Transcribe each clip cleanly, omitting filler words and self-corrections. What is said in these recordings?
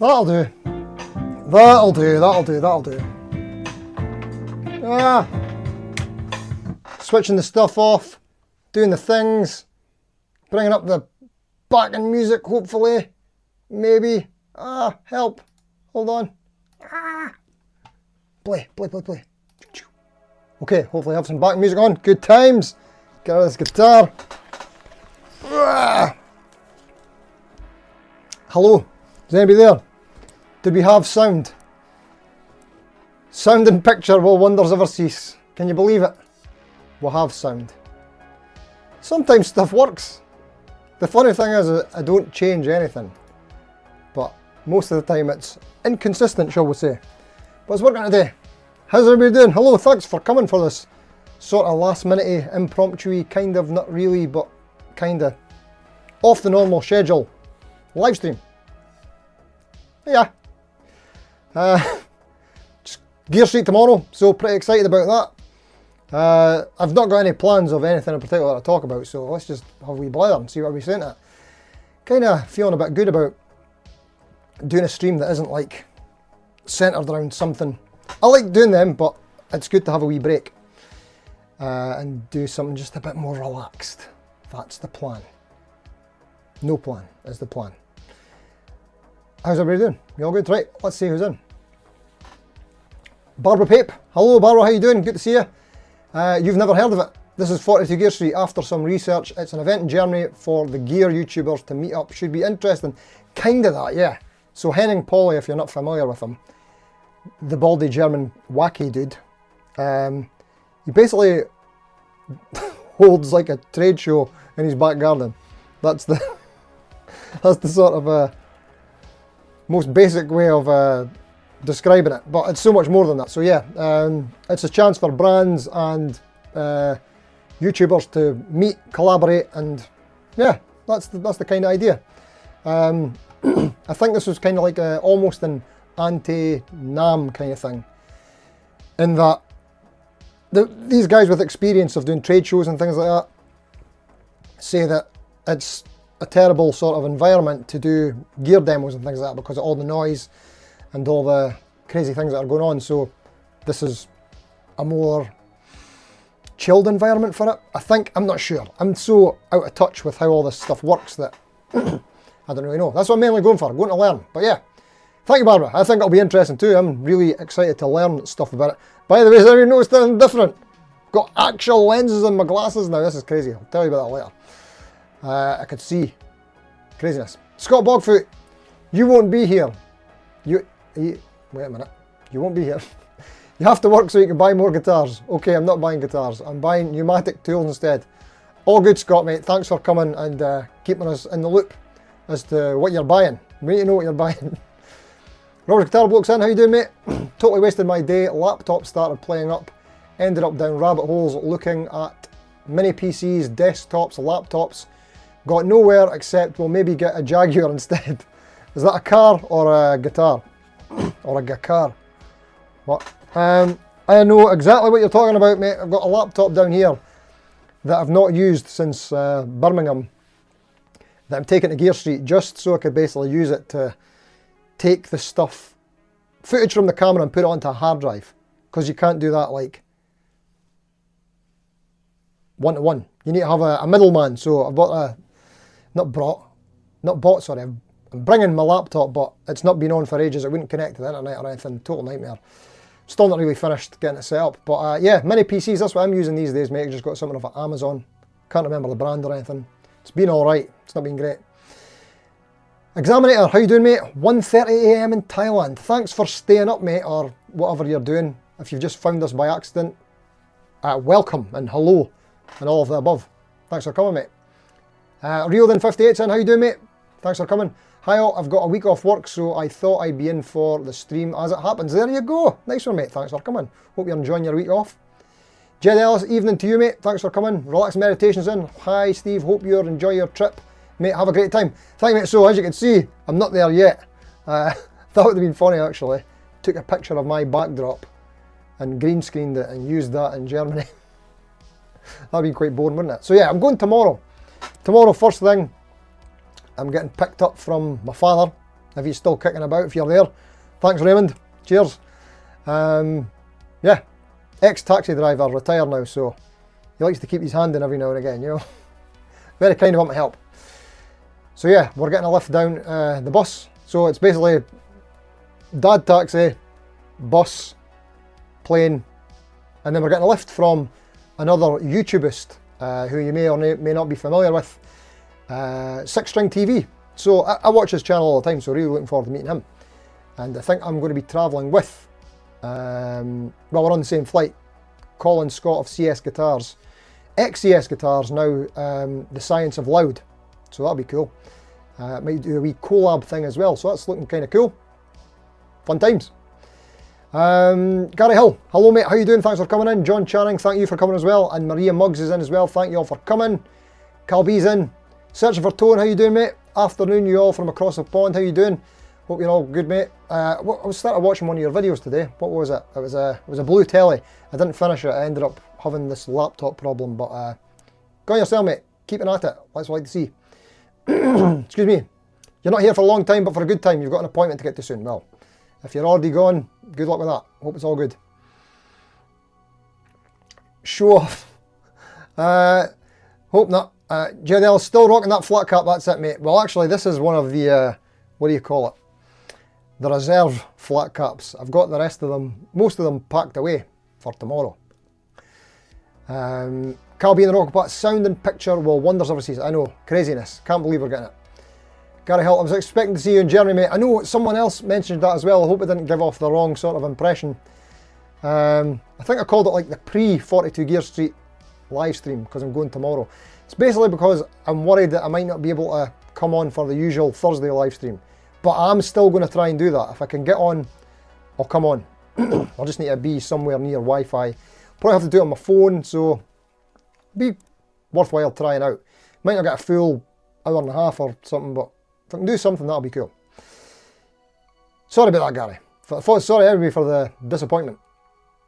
That'll do. That'll do, that'll do, that'll do. Ah. Switching the stuff off, doing the things, bringing up the backing music, hopefully, maybe. Ah, help. Hold on. Ah. Play, play, play, play. Okay, hopefully I have some back music on. Good times. Get out of this guitar. Ah. Hello, is anybody there? Did we have sound? Sound and picture will wonders ever cease. Can you believe it? We'll have sound. Sometimes stuff works. The funny thing is I don't change anything. But most of the time it's inconsistent, shall we say. But it's working today. How's everybody doing? Hello, thanks for coming for this sort of last minute impromptu, kind of, not really, but kind of off the normal schedule live stream. Yeah. Gear Street tomorrow, so pretty excited about that. I've not got any plans of anything in particular to talk about, so let's just have a wee blather and see what we're saying to it. Kind of feeling a bit good about doing a stream that isn't like centred around something. I like doing them, but it's good to have a wee break and do something just a bit more relaxed. That's the plan. No plan is the plan. How's everybody doing? You all good? Right, let's see who's in. Barbara Pape. Hello Barbara, how you doing? Good to see you. You've never heard of it. This is 42 Gear Street. After some research, it's an event in Germany for the gear YouTubers to meet up. Should be interesting. Kinda that, yeah. So Henning Pauly, if you're not familiar with him, the baldy German wacky dude, he basically holds like a trade show in his back garden. That's the sort of most basic way of describing it, but it's so much more than that. So yeah, it's a chance for brands and YouTubers to meet, collaborate, and yeah, that's the kind of idea. I think this was kind of like almost an anti-NAMM kind of thing, in that these guys with experience of doing trade shows and things like that say that it's a terrible sort of environment to do gear demos and things like that because of all the noise and all the crazy things that are going on. So this is a more chilled environment for it, I think. I'm not sure. I'm so out of touch with how all this stuff works that I don't really know. That's what I'm mainly going for, going to learn. But yeah, thank you Barbara. I think it'll be interesting too. I'm really excited to learn stuff about it. By the way, has anyone noticed anything different? Got actual lenses in my glasses now. This is crazy. I'll tell you about that later. I could see craziness. Scott Bogfoot, you won't be here. You wait a minute. You won't be here. You have to work so you can buy more guitars. Okay, I'm not buying guitars. I'm buying pneumatic tools instead. All good, Scott, mate. Thanks for coming and keeping us in the loop as to what you're buying. We need to know what you're buying. Robert's Guitar Bloke's in. How you doing, mate? Totally wasted my day. Laptop started playing up. Ended up down rabbit holes looking at mini PCs, desktops, laptops. Got nowhere except we'll maybe get a Jaguar instead. Is that a car or a guitar? Or a guitar? What? I know exactly what you're talking about, mate. I've got a laptop down here that I've not used since Birmingham that I'm taking to Gear Street just so I could basically use it to take the footage from the camera and put it onto a hard drive, because you can't do that like one-to-one. You need to have a middleman. So I've got sorry, I'm bringing my laptop, but it's not been on for ages. It wouldn't connect to the internet or anything. Total nightmare. Still not really finished getting it set up. But yeah, mini PCs, that's what I'm using these days, mate. I just got something off of Amazon. Can't remember the brand or anything. It's been alright. It's not been great. Examinator, how you doing, mate? 1:30 AM in Thailand. Thanks for staying up, mate, or whatever you're doing. If you've just found us by accident, welcome and hello and all of the above. Thanks for coming, mate. Reelden58 saying, how you doing, mate? Thanks for coming. Hi all, I've got a week off work, so I thought I'd be in for the stream as it happens. There you go. Nice one, mate. Thanks for coming. Hope you're enjoying your week off. Jed Ellis, evening to you, mate. Thanks for coming. Relax Meditations in. Hi, Steve. Hope you enjoy your trip. Mate, have a great time. Thank you, mate. So, as you can see, I'm not there yet. That would have been funny, actually. Took a picture of my backdrop and green screened it and used that in Germany. That'd be quite boring, wouldn't it? So yeah, I'm going tomorrow. Tomorrow, first thing, I'm getting picked up from my father if he's still kicking about, if you're there. Thanks, Raymond. Cheers. Yeah, ex-taxi driver, retired now, so he likes to keep his hand in every now and again, you know. Very kind of him to help. So yeah, we're getting a lift down the bus. So it's basically dad taxi, bus, plane, and then we're getting a lift from another YouTubist who you may or may not be familiar with, Six String TV. So I watch his channel all the time, so really looking forward to meeting him. And I think I'm going to be travelling with, well, we're on the same flight, Colin Scott of CS Guitars, ex-CS Guitars, now The Science of Loud. So that'll be cool. Might do a wee collab thing as well, so that's looking kind of cool. Fun times. Gary Hill, hello mate, how you doing? Thanks for coming in. John Channing, thank you for coming as well. And Maria Muggs is in as well, thank you all for coming. Calby's in. Searching for Tone, how you doing mate? Afternoon, you all from across the pond, how you doing? Hope you're all good mate. I was started watching one of your videos today. What was it? It was a blue telly. I didn't finish it, I ended up having this laptop problem, but go on yourself mate, keeping at it, that's what I like to see. Excuse me. You're not here for a long time, but for a good time. You've got an appointment to get to soon. Well, if you're already gone, good luck with that. Hope it's all good. Show off. Hope not. JDL still rocking that flat cap, that's it mate. Well actually this is one of the, what do you call it? The reserve flat caps. I've got the rest of them, most of them packed away for tomorrow. Calby in the Rockpot, sound and picture will wonders overseas. I know, craziness. Can't believe we're getting it. Gary Hill, I was expecting to see you in Germany, mate. I know someone else mentioned that as well. I hope it didn't give off the wrong sort of impression. I think I called it like the pre-42 Gear Street live stream because I'm going tomorrow. It's basically because I'm worried that I might not be able to come on for the usual Thursday live stream. But I'm still going to try and do that. If I can get on, I'll come on. I'll just need to be somewhere near Wi-Fi. Probably have to do it on my phone, so be worthwhile trying out. Might not get a full hour and a half or something, but if I can do something, that'll be cool. Sorry about that, Gary. Sorry everybody for the disappointment.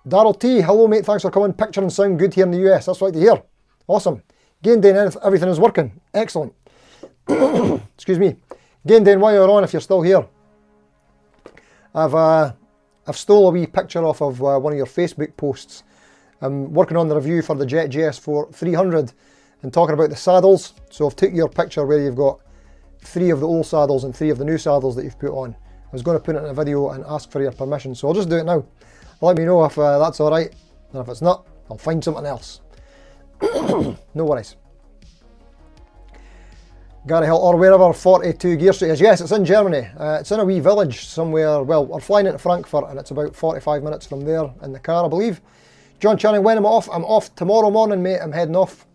Daryl T, hello mate, thanks for coming. Picture and sound good here in the US, that's right to hear. Awesome. Game day and everything is working. Excellent. Excuse me. Game day, while you're on, if you're still here, I've stole a wee picture off of one of your Facebook posts. I'm working on the review for the Jet JS4 300 and talking about the saddles. So I've took your picture where you've got 3 of the old saddles and 3 of the new saddles that you've put on. I was going to put it in a video and ask for your permission, so I'll just do it now. Let me know if that's alright, and if it's not, I'll find something else. No worries. Gary Hill, or wherever 42 Gear Street is. Yes, it's in Germany. It's in a wee village somewhere. Well, we're flying into Frankfurt and it's about 45 minutes from there in the car, I believe. John Channing, when am I off? I'm off tomorrow morning, mate. I'm heading off.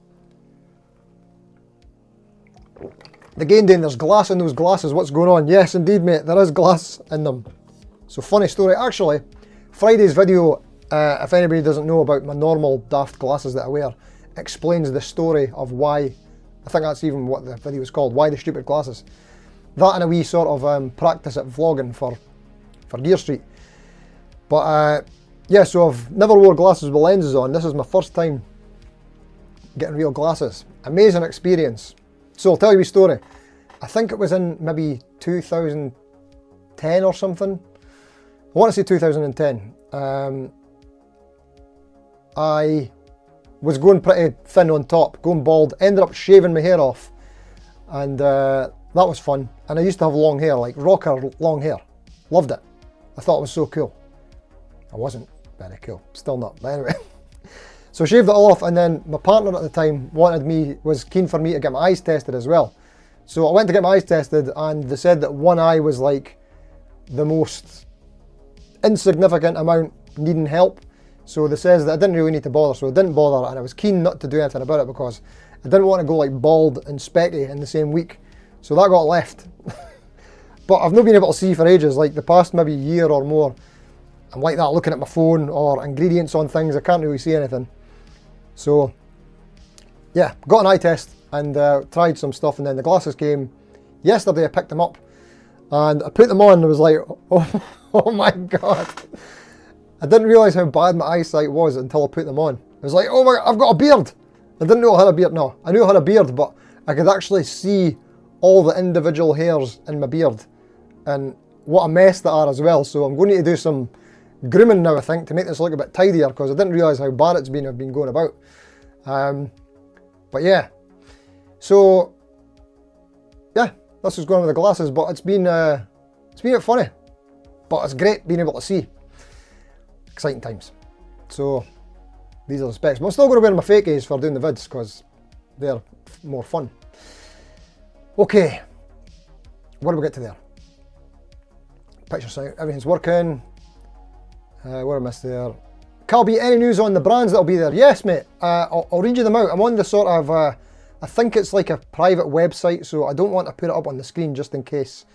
The game day, there's glass in those glasses. What's going on? Yes, indeed, mate. There is glass in them. So, funny story. Actually, Friday's video, if anybody doesn't know about my normal daft glasses that I wear, explains the story of why, I think that's even what the video is called, why the stupid glasses. That and a wee sort of practice at vlogging for Gear Street. But yeah, so I've never wore glasses with lenses on. This is my first time getting real glasses. Amazing experience. So I'll tell you a story. I think it was in maybe 2010 or something. I want to say 2010. I was going pretty thin on top, going bald, ended up shaving my hair off, and that was fun. And I used to have long hair, like rocker long hair. Loved it. I thought it was so cool. I wasn't very cool, still not, but anyway. So I shaved it all off, and then my partner at the time was keen for me to get my eyes tested as well. So I went to get my eyes tested, and they said that one eye was like the most insignificant amount needing help. So they says that I didn't really need to bother, so I didn't bother, and I was keen not to do anything about it because I didn't want to go like bald and specky in the same week. So that got left. But I've not been able to see for ages, like the past maybe year or more. I'm like that looking at my phone or ingredients on things, I can't really see anything. So yeah, got an eye test and tried some stuff, and then the glasses came yesterday. I picked them up and I put them on and I was like, oh my god. I didn't realise how bad my eyesight was until I put them on. I was like, oh my god, I've got a beard. I didn't know I had a beard. No, I knew I had a beard, but I could actually see all the individual hairs in my beard. and what a mess they are as well. So I'm going to need to do some grooming now, I think, to make this look a bit tidier, because I didn't realise how bad I've been going about. But yeah, so yeah, this is going on with the glasses, but it's been a bit funny, but it's great being able to see. Exciting times. So these are the specs, but I'm still going to wear my fake A's for doing the vids because they're more fun. Okay, what do we get to there? Picture sound, everything's working. What I missed there? Calby, any news on the brands that'll be there? Yes, mate. I'll read you them out. I'm on the sort of, I think it's like a private website, so I don't want to put it up on the screen just in case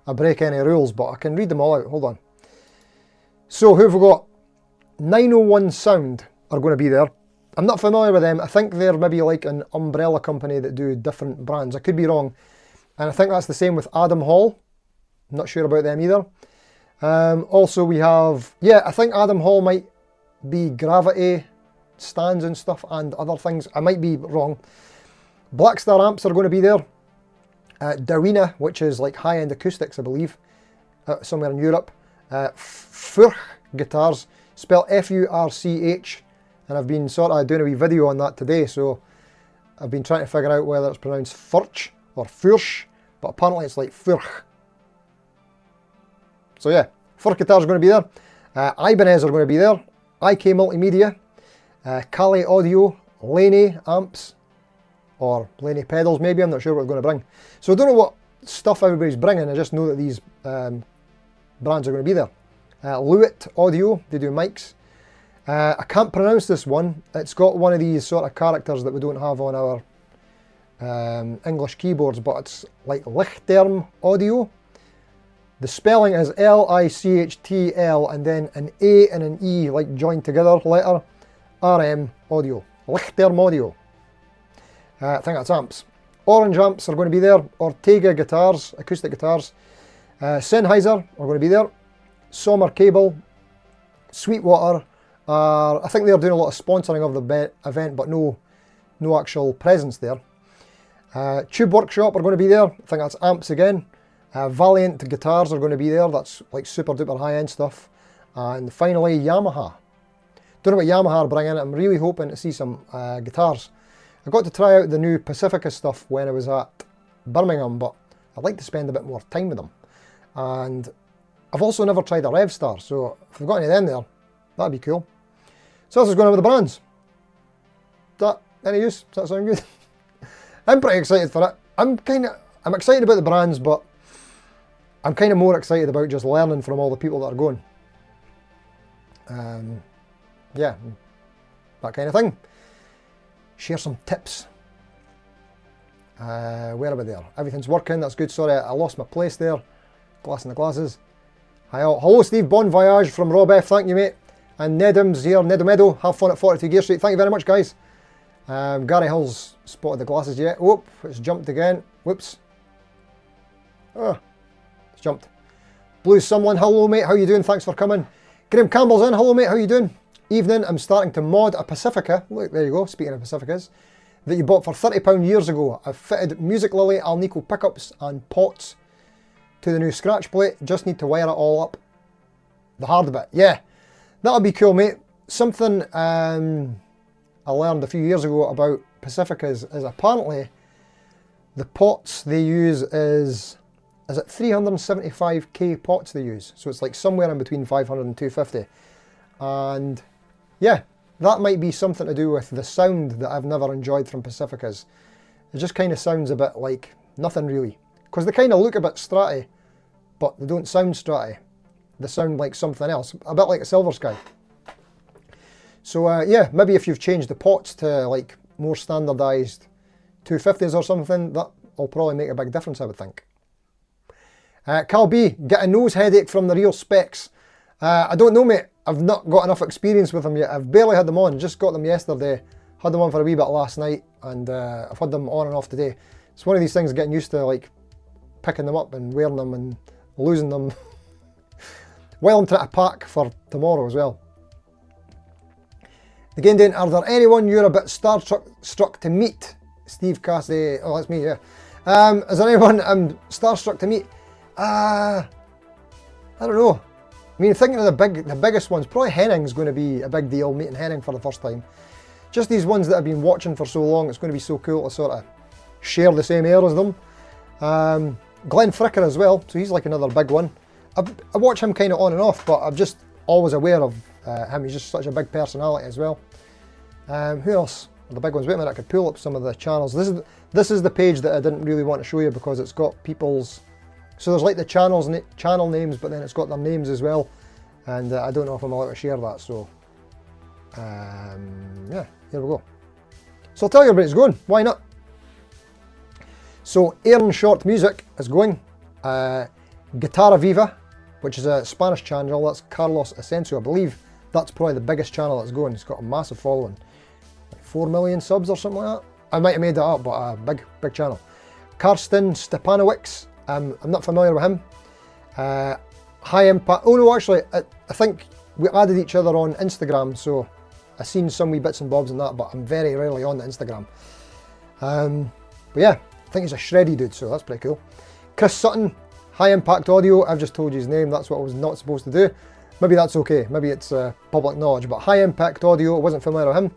I break any rules, but I can read them all out. Hold on. So who have we got? 901 Sound are going to be there. I'm not familiar with them. I think they're maybe like an umbrella company that do different brands. I could be wrong. And I think that's the same with Adam Hall. I'm not sure about them either. Also we have, yeah, I think Adam Hall might be Gravity stands and stuff and other things. I might be wrong. Blackstar amps are going to be there. Dawina, which is like high-end acoustics, I believe, somewhere in Europe. Thurs guitars, spelled F-U-R-C-H, and I've been sort of doing a wee video on that today, so I've been trying to figure out whether it's pronounced Furch or Furch, but apparently it's like Thurs. So yeah, Thurs guitars are going to be there. Ibanez are going to be there. IK Multimedia, Kali Audio, Laney amps, or Laney pedals maybe, I'm not sure what they're going to bring. So I don't know what stuff everybody's bringing, I just know that these brands are going to be there. Lewitt Audio, they do mics. I can't pronounce this one, it's got one of these sort of characters that we don't have on our English keyboards, but it's like Lichtterm Audio. The spelling is L-I-C-H-T-L and then an A and an E like joined together letter, RM Audio, Lichtterm Audio. I think that's amps. Orange amps are going to be there. Ortega guitars, acoustic guitars. Sennheiser are going to be there. Sommer Cable, Sweetwater. I think they're doing a lot of sponsoring of the event, but no actual presence there. Tube Workshop are going to be there. I think that's amps again. Valiant guitars are going to be there. That's like super duper high end stuff. And finally Yamaha. Don't know what Yamaha are bringing. I'm really hoping to see some guitars. I got to try out the new Pacifica stuff when I was at Birmingham, but I'd like to spend a bit more time with them. And I've also never tried a Revstar, so if we've got any of them there, that'd be cool. So this is going on with the brands. Is that any use? Does that sound good? I'm pretty excited for it. I'm excited about the brands, but I'm kind of more excited about just learning from all the people that are going. Yeah, that kind of thing. Share some tips. Where are we there? Everything's working, that's good. Sorry, I lost my place there. Glass in the glasses. Hi all. Hello Steve, bon voyage from Rob F, thank you mate. And Nedum's here, Nedumedo, have fun at 42 Gear Street. Thank you very much guys. Gary Hill's spotted the glasses yet. Whoop, it's jumped again. Whoops. Oh, it's jumped. Blue Someone, hello mate, how you doing? Thanks for coming. Graham Campbell's in, hello mate, how you doing? Evening, I'm starting to mod a Pacifica, look there you go, speaking of Pacificas, that you bought for £30 years ago. I've fitted Music Lily Alnico pickups and pots to the new scratch plate, just need to wire it all up. The hard bit, yeah, that'll be cool mate. Something I learned a few years ago about Pacificas is apparently the pots they use is it 375k pots they use, so it's like somewhere in between 500 and 250, and yeah, that might be something to do with the sound that I've never enjoyed from Pacificas. It just kind of sounds a bit like nothing really, because they kind of look a bit stratty, but they don't sound stratty. They sound like something else, a bit like a Silver Sky. So yeah, maybe if you've changed the pots to like more standardised 250s or something, that will probably make a big difference, I would think. Cal B, get a nose headache from the real specs. I don't know mate, I've not got enough experience with them yet. I've barely had them on, just got them yesterday. Had them on for a wee bit last night, and I've had them on and off today. It's one of these things, getting used to like picking them up and wearing them and losing them while I'm trying to pack for tomorrow as well. Again, Dan, are there anyone you're a bit starstruck to meet? Steve Cassidy, oh that's me, yeah. Is there anyone I'm starstruck to meet? I don't know. I mean, thinking of the biggest ones, probably Henning's going to be a big deal, meeting Henning for the first time. Just these ones that I've been watching for so long, it's going to be so cool to sort of share the same air as them. Glenn Fricker as well, so he's like another big one. I watch him kind of on and off, but I'm just always aware of him. He's just such a big personality as well. Who else? The big ones. Wait a minute, I could pull up some of the channels. This is the page that I didn't really want to show you because it's got people's. So there's like the channel names, but then it's got their names as well, and I don't know if I'm allowed to share that. So yeah, here we go. So I'll tell you everybody it's going. Why not? So Aaron Short Music is going. Guitarra Viva, which is a Spanish channel. That's Carlos Asensio. I believe that's probably the biggest channel that's going. It's got a massive following. 4 million subs or something like that. I might have made that up, but a big channel. Karsten Stepanovic, I'm not familiar with him. High Impact, oh no, actually, I think we added each other on Instagram, so I've seen some wee bits and bobs in that, but I'm very rarely on the Instagram. But yeah, I think he's a shreddy dude, so that's pretty cool. Chris Sutton, High Impact Audio, I've just told you his name, that's what I was not supposed to do. Maybe that's okay, maybe it's public knowledge, but High Impact Audio, I wasn't familiar with him.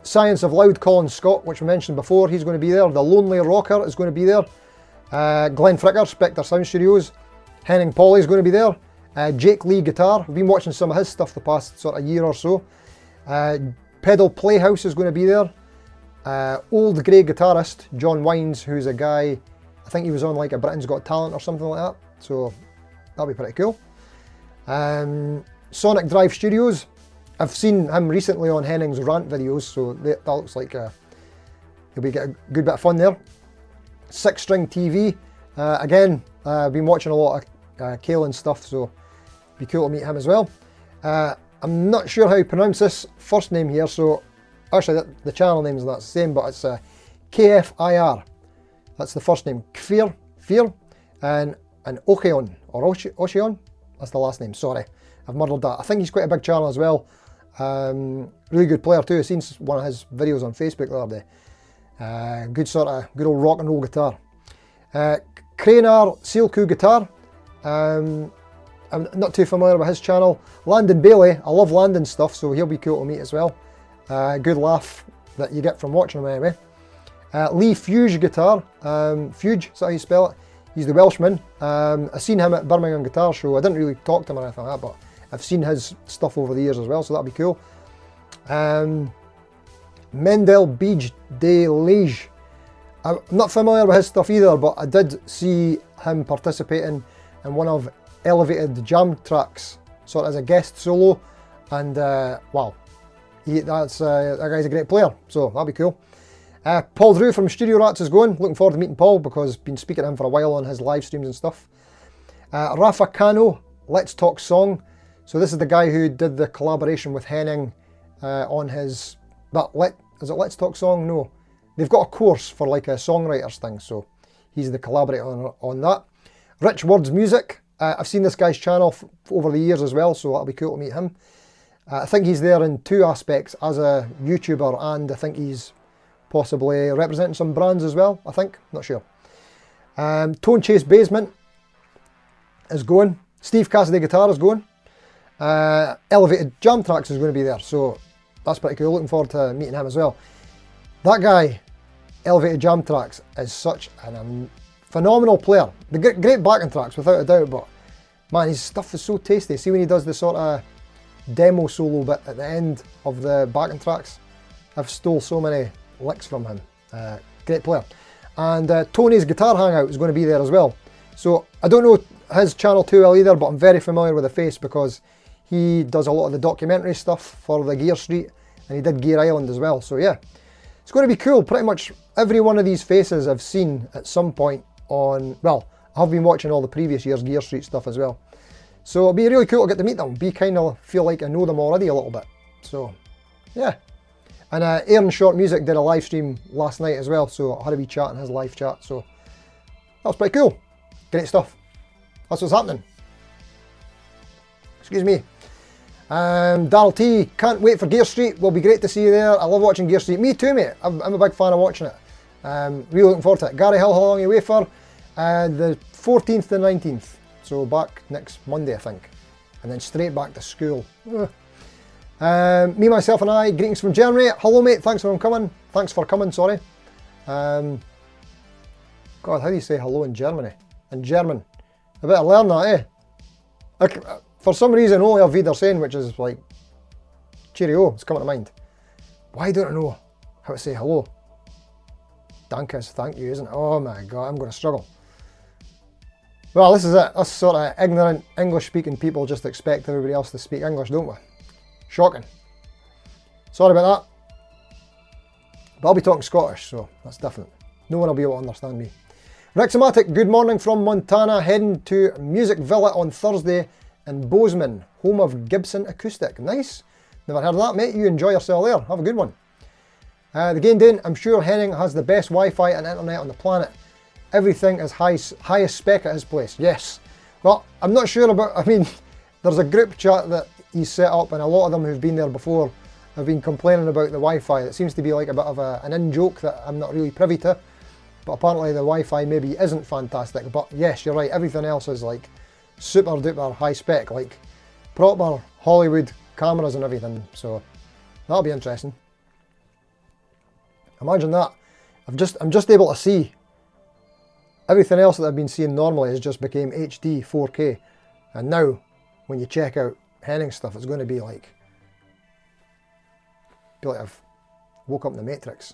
Science of Loud, Colin Scott, which we mentioned before, he's going to be there. The Lonely Rocker is going to be there. Glenn Fricker, Spectre Sound Studios. Henning Polly is going to be there. Jake Lee Guitar, we've been watching some of his stuff the past sort of year or so. Pedal Playhouse is going to be there. Old grey guitarist, John Wines, who's a guy, I think he was on like a Britain's Got Talent or something like that, so that'll be pretty cool. Sonic Drive Studios, I've seen him recently on Henning's rant videos, so that looks like he'll be getting a good bit of fun there. Six String TV, again, I've been watching a lot of Kalen stuff, so it'd be cool to meet him as well. I'm not sure how you pronounce this first name here, so actually the channel name's not the same, but it's KFIR. That's the first name, Fear, and Ocheon, or Ocheon, that's the last name, sorry, I've muddled that. I think he's quite a big channel as well. Really good player too. I've seen one of his videos on Facebook the other day. Good old rock and roll guitar. Cranar Sealcoo Guitar. I'm not too familiar with his channel. Landon Bailey, I love Landon stuff, so he'll be cool to meet as well. Good laugh that you get from watching him anyway. Lee Fuge Guitar. Fuge, is that how you spell it? He's the Welshman. I've seen him at Birmingham Guitar Show. I didn't really talk to him or anything like that, but I've seen his stuff over the years as well, so that'll be cool. Mendel Beach de Liege. I'm not familiar with his stuff either, but I did see him participating in one of Elevated Jam tracks, sort of as a guest solo, and wow, that guy's a great player, so that'll be cool. Paul Drew from Studio Rats is going. Looking forward to meeting Paul because I've been speaking to him for a while on his live streams and stuff. Rafa Cano, Let's Talk Song. So this is the guy who did the collaboration with Henning on his, is it Let's Talk Song? No. They've got a course for like a songwriters thing, so he's the collaborator on that. Rich Words Music. I've seen this guy's channel over the years as well, so that'll be cool to meet him. I think he's there in two aspects, as a YouTuber, and I think he's possibly representing some brands as well, I think, not sure. Tone Chase Basement is going. Steve Cassidy Guitar is going. Elevated Jam Tracks is going to be there, so that's pretty cool. Looking forward to meeting him as well. That guy, Elevated Jam Tracks, is such a phenomenal player. The great backing tracks, without a doubt, but man, his stuff is so tasty. See when he does the sort of demo solo bit at the end of the backing tracks? I've stole so many licks from him. Great player. And Tony's Guitar Hangout is going to be there as well. So I don't know his channel too well either, but I'm very familiar with the face because he does a lot of the documentary stuff for the Gear Street, and he did Gear Island as well. So yeah, it's going to be cool. Pretty much every one of these faces I've seen at some point on, well, I've been watching all the previous year's Gear Street stuff as well. So it'll be really cool to get to meet them. Feel like I know them already a little bit. So yeah. And Aaron Short Music did a live stream last night as well, so I had a wee chat in his live chat, so that was pretty cool. Great stuff. That's what's happening. Excuse me. Darryl T, can't wait for Gear Street. Will be great to see you there. I love watching Gear Street. Me too, mate. I'm a big fan of watching it. Really looking forward to it. Gary Hill, how long are you away for? The 14th to 19th. So back next Monday, I think. And then straight back to school. Me, myself and I, greetings from Germany. Hello mate, thanks for coming. Thanks for coming, sorry. God, how do you say hello in Germany? In German. I better learn that, eh? Like, for some reason, only Auf Wiedersehen, which is like, cheerio, it's coming to mind. Why don't I know how to say hello? Danke is thank you, isn't it? Oh my God, I'm going to struggle. Well, this is it. Us sort of ignorant English-speaking people just expect everybody else to speak English, don't we? Shocking. Sorry about that. But I'll be talking Scottish, so that's different. No one will be able to understand me. Rexomatic, good morning from Montana, heading to Music Villa on Thursday in Bozeman, home of Gibson Acoustic. Nice. Never heard of that, mate. You enjoy yourself there. Have a good one. The Gain Dane, I'm sure Henning has the best Wi-Fi and internet on the planet. Everything is highest spec at his place. Yes. Well, I'm not sure about, I mean, there's a group chat that he's set up and a lot of them who've been there before have been complaining about the Wi-Fi. It seems to be like a bit of an in-joke that I'm not really privy to. But apparently the Wi-Fi maybe isn't fantastic. But yes, you're right, everything else is like super duper high spec, like proper Hollywood cameras and everything. So that'll be interesting. Imagine that. I'm just able to see. Everything else that I've been seeing normally has just became HD 4K. And now, when you check out Henning's stuff, it's going to be like I've woke up in the Matrix.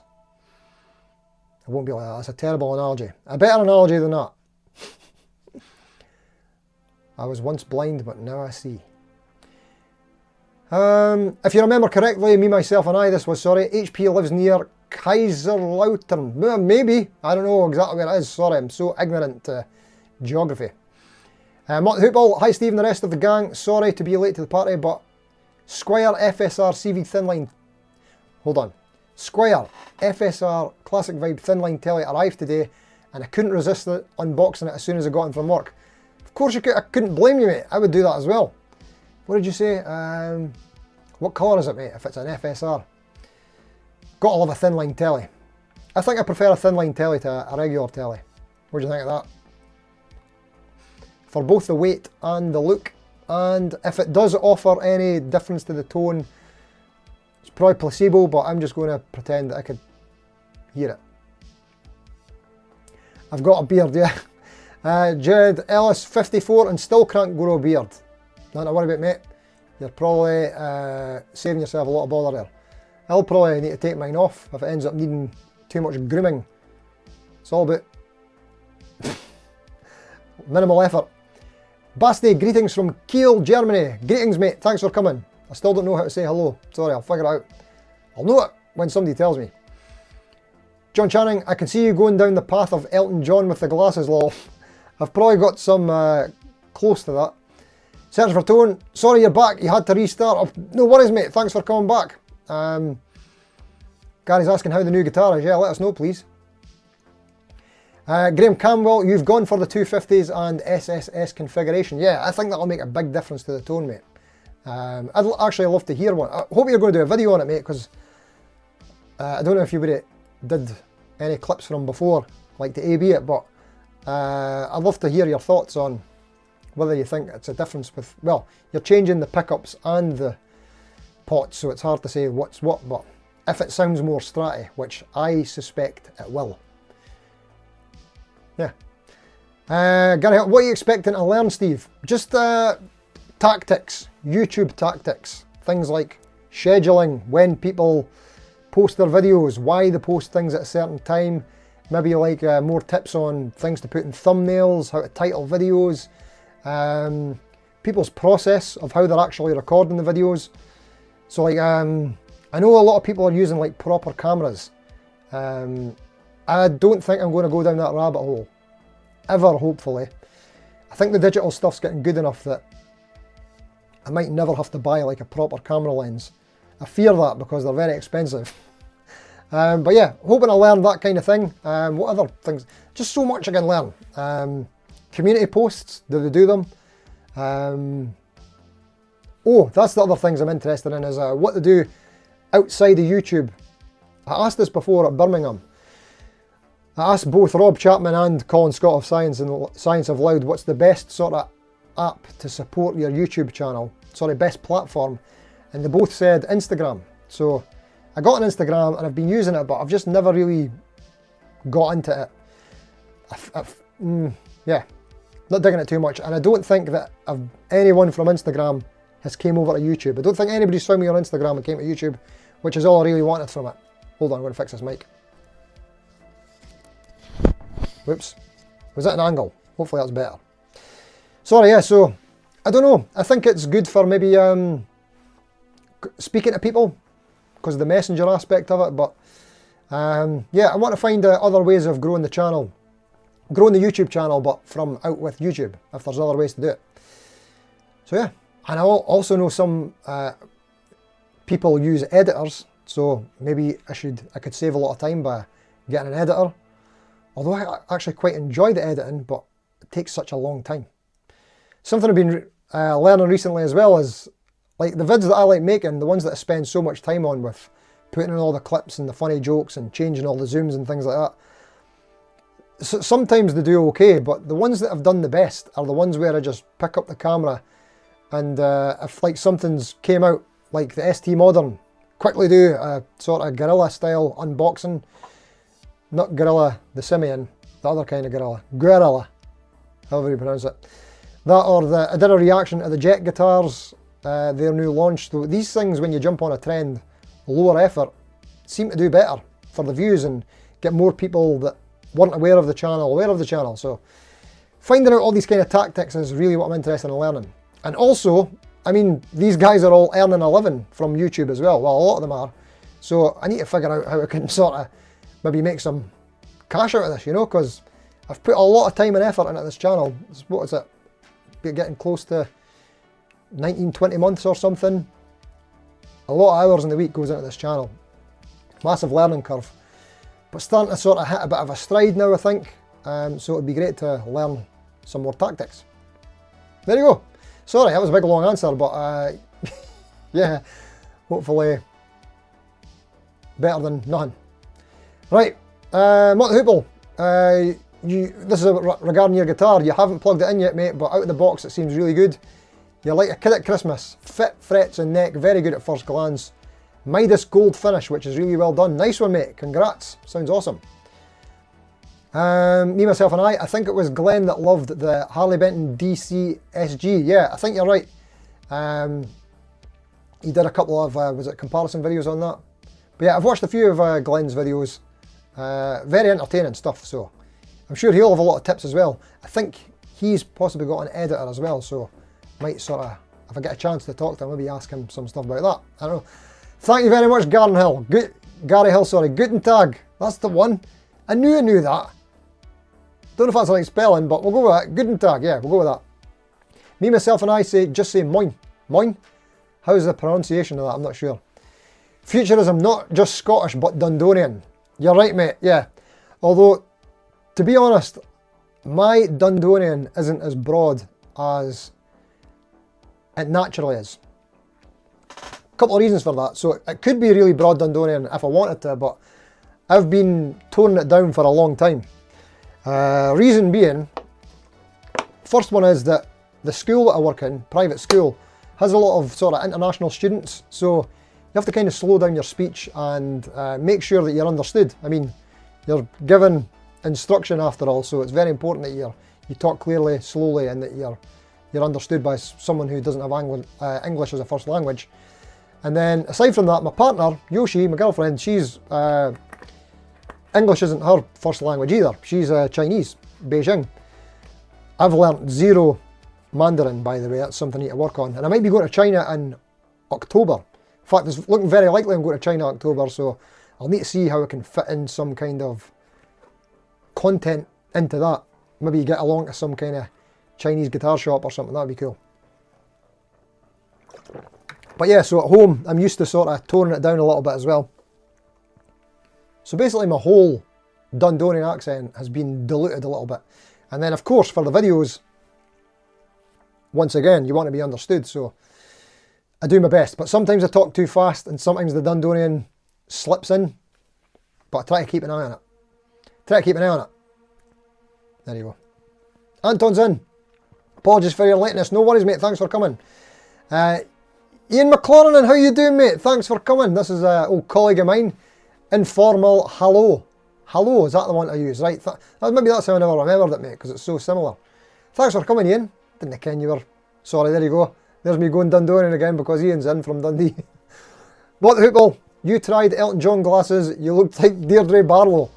It won't be like that. That's a terrible analogy. A better analogy than that. I was once blind, but now I see. If you remember correctly, me, myself and I, HP lives near Kaiserslautern. Maybe. I don't know exactly where it is. Sorry, I'm so ignorant to geography. Mark Hoople, hi Steve and the rest of the gang. Sorry to be late to the party, but Squire FSR CV Thinline. Hold on. Squire FSR Classic Vibe Thinline Telly arrived today and I couldn't resist unboxing it as soon as I got in from work. Of course you could. I couldn't blame you, mate. I would do that as well. What did you say? What colour is it, mate, if it's an FSR? Gotta love a thin line telly. I think I prefer a thin line telly to a regular telly. What do you think of that? For both the weight and the look, and if it does offer any difference to the tone, it's probably placebo, but I'm just going to pretend that I could hear it. I've got a beard, yeah. Jed Ellis, 54 and still can't grow a beard. Nothing to worry about, mate. You're probably saving yourself a lot of bother there. I'll probably need to take mine off if it ends up needing too much grooming. It's all about minimal effort. Basti, greetings from Kiel, Germany. Greetings, mate. Thanks for coming. I still don't know how to say hello. Sorry, I'll figure it out. I'll know it when somebody tells me. John Channing, I can see you going down the path of Elton John with the glasses, lol. I've probably got some close to that. Search for Tone, sorry you're back, you had to restart. Oh, no worries, mate, thanks for coming back. Gary's asking how the new guitar is. Yeah, let us know, please. Graham Campbell, you've gone for the 250s and SSS configuration. Yeah, I think that'll make a big difference to the tone, mate. I'd actually love to hear one. I hope you're going to do a video on it, mate, because I don't know if you did any clips from before, like to A-B it, but I'd love to hear your thoughts on whether you think it's a difference with, well, you're changing the pickups and the pots, so it's hard to say what's what, but if it sounds more stratty, which I suspect it will. Yeah. Gary, what are you expecting to learn, Steve? Just tactics, YouTube tactics, things like scheduling, when people post their videos, why they post things at a certain time, maybe like more tips on things to put in thumbnails, how to title videos, people's process of how they're actually recording the videos. So like, I know a lot of people are using like proper cameras. I don't think I'm going to go down that rabbit hole, ever, hopefully. I think the digital stuff's getting good enough that I might never have to buy like a proper camera lens. I fear that because they're very expensive. But yeah, hoping to learn that kind of thing. What other things? Just so much I can learn. Community posts, do they do them? Oh, that's the other things I'm interested in, is what to do outside of YouTube. I asked this before at Birmingham. I asked both Rob Chapman and Colin Scott of Science and Science of Loud what's the best sort of app to support your YouTube channel, sorry, best platform, and they both said Instagram. So I got an Instagram and I've been using it, but I've just never really got into it. Yeah, not digging it too much, and I don't think that anyone from Instagram has came over to YouTube. I don't think anybody's found me on Instagram and came to YouTube, which is all I really wanted from it. Hold on, I'm going to fix this mic. Whoops. Was that an angle? Hopefully that's better. Sorry, yeah, so, I don't know. I think it's good for maybe speaking to people, because of the messenger aspect of it, but yeah, I want to find other ways of growing the channel. Growing the YouTube channel, but from out with YouTube, if there's other ways to do it. So yeah, and I also know some people use editors, so maybe I could save a lot of time by getting an editor. Although I actually quite enjoy the editing, but it takes such a long time. Something I've been learning recently as well is, like, the vids that I like making, the ones that I spend so much time on with putting in all the clips and the funny jokes and changing all the zooms and things like that. So sometimes they do okay, but the ones that have done the best are the ones where I just pick up the camera and if like something's came out, like the ST Modern, quickly do a sort of guerrilla style unboxing. Not Gorilla the Simian, the other kind of Gorilla, however you pronounce it. That, or I did a reaction to the Jet guitars, their new launch. So these things, when you jump on a trend, lower effort, seem to do better for the views and get more people that weren't aware of the channel, So finding out all these kind of tactics is really what I'm interested in learning. And also, I mean, these guys are all earning a living from YouTube as well. Well, a lot of them are. So I need to figure out how I can sort of maybe make some cash out of this, you know, because I've put a lot of time and effort into this channel. What is it? Getting close to 19, 20 months or something. A lot of hours in the week goes into this channel. Massive learning curve. But starting to sort of hit a bit of a stride now, I think. So it'd be great to learn some more tactics. There you go. Sorry, that was a big long answer, but yeah, hopefully better than nothing. Right, Mott the Hoople, this is regarding your guitar. You haven't plugged it in yet, mate, but out of the box it seems really good. You're like a kid at Christmas. Fit, frets and neck, very good at first glance. Midas gold finish, which is really well done. Nice one, mate, congrats, sounds awesome. Me, myself and I think it was Glenn that loved the Harley Benton DC SG. Yeah, I think you're right. He did a couple of, was it comparison videos on that? But yeah, I've watched a few of Glenn's videos. Very entertaining stuff, so I'm sure he'll have a lot of tips as well. I think he's possibly got an editor as well, so might sort of, if I get a chance to talk to him, maybe ask him some stuff about that. I don't know. Thank you very much, Gary Hill. Gary Hill, sorry. Guten Tag. That's the one. I knew that. Don't know if that's the right spelling, but we'll go with that. Guten Tag, yeah, we'll go with that. Me, myself and I just say moin. Moin? How's the pronunciation of that? I'm not sure. Futurism, not just Scottish, but Dundonian. You're right, mate, yeah. Although, to be honest, my Dundonian isn't as broad as it naturally is. A couple of reasons for that. So it could be really broad Dundonian if I wanted to, but I've been toning it down for a long time. Reason being, first one is that the school that I work in, private school, has a lot of sort of international students, so you have to kind of slow down your speech and make sure that you're understood. I mean, you're given instruction after all, so it's very important that you talk clearly, slowly, and that you're understood by someone who doesn't have English as a first language. And then aside from that, my partner, Yoshi, my girlfriend, she's English isn't her first language either. She's Chinese, Beijing. I've learnt zero Mandarin, by the way. That's something I need to work on. And I might be going to China in October. In fact, it's looking very likely I'm going to China in October, so I'll need to see how I can fit in some kind of content into that. Maybe get along to some kind of Chinese guitar shop or something. That'd be cool. But yeah, so at home, I'm used to sort of toning it down a little bit as well. So basically my whole Dundonian accent has been diluted a little bit. And then of course for the videos, once again, you want to be understood, so I do my best. But sometimes I talk too fast and sometimes the Dundonian slips in, but I try to keep an eye on it. Try to keep an eye on it. There you go. Anton's in. Apologies for your lateness. No worries, mate. Thanks for coming. Ian McLaurin, how you doing, mate? Thanks for coming. This is an old colleague of mine. Informal hello. Hello, is that the one I use? Right. Maybe that's how I never remembered it, mate, because it's so similar. Thanks for coming, Ian. Didn't ken you were... Sorry, there you go. There's me going Dundonian again because Ian's in from Dundee. What the hoople? You tried Elton John glasses. You looked like Deirdre Barlow.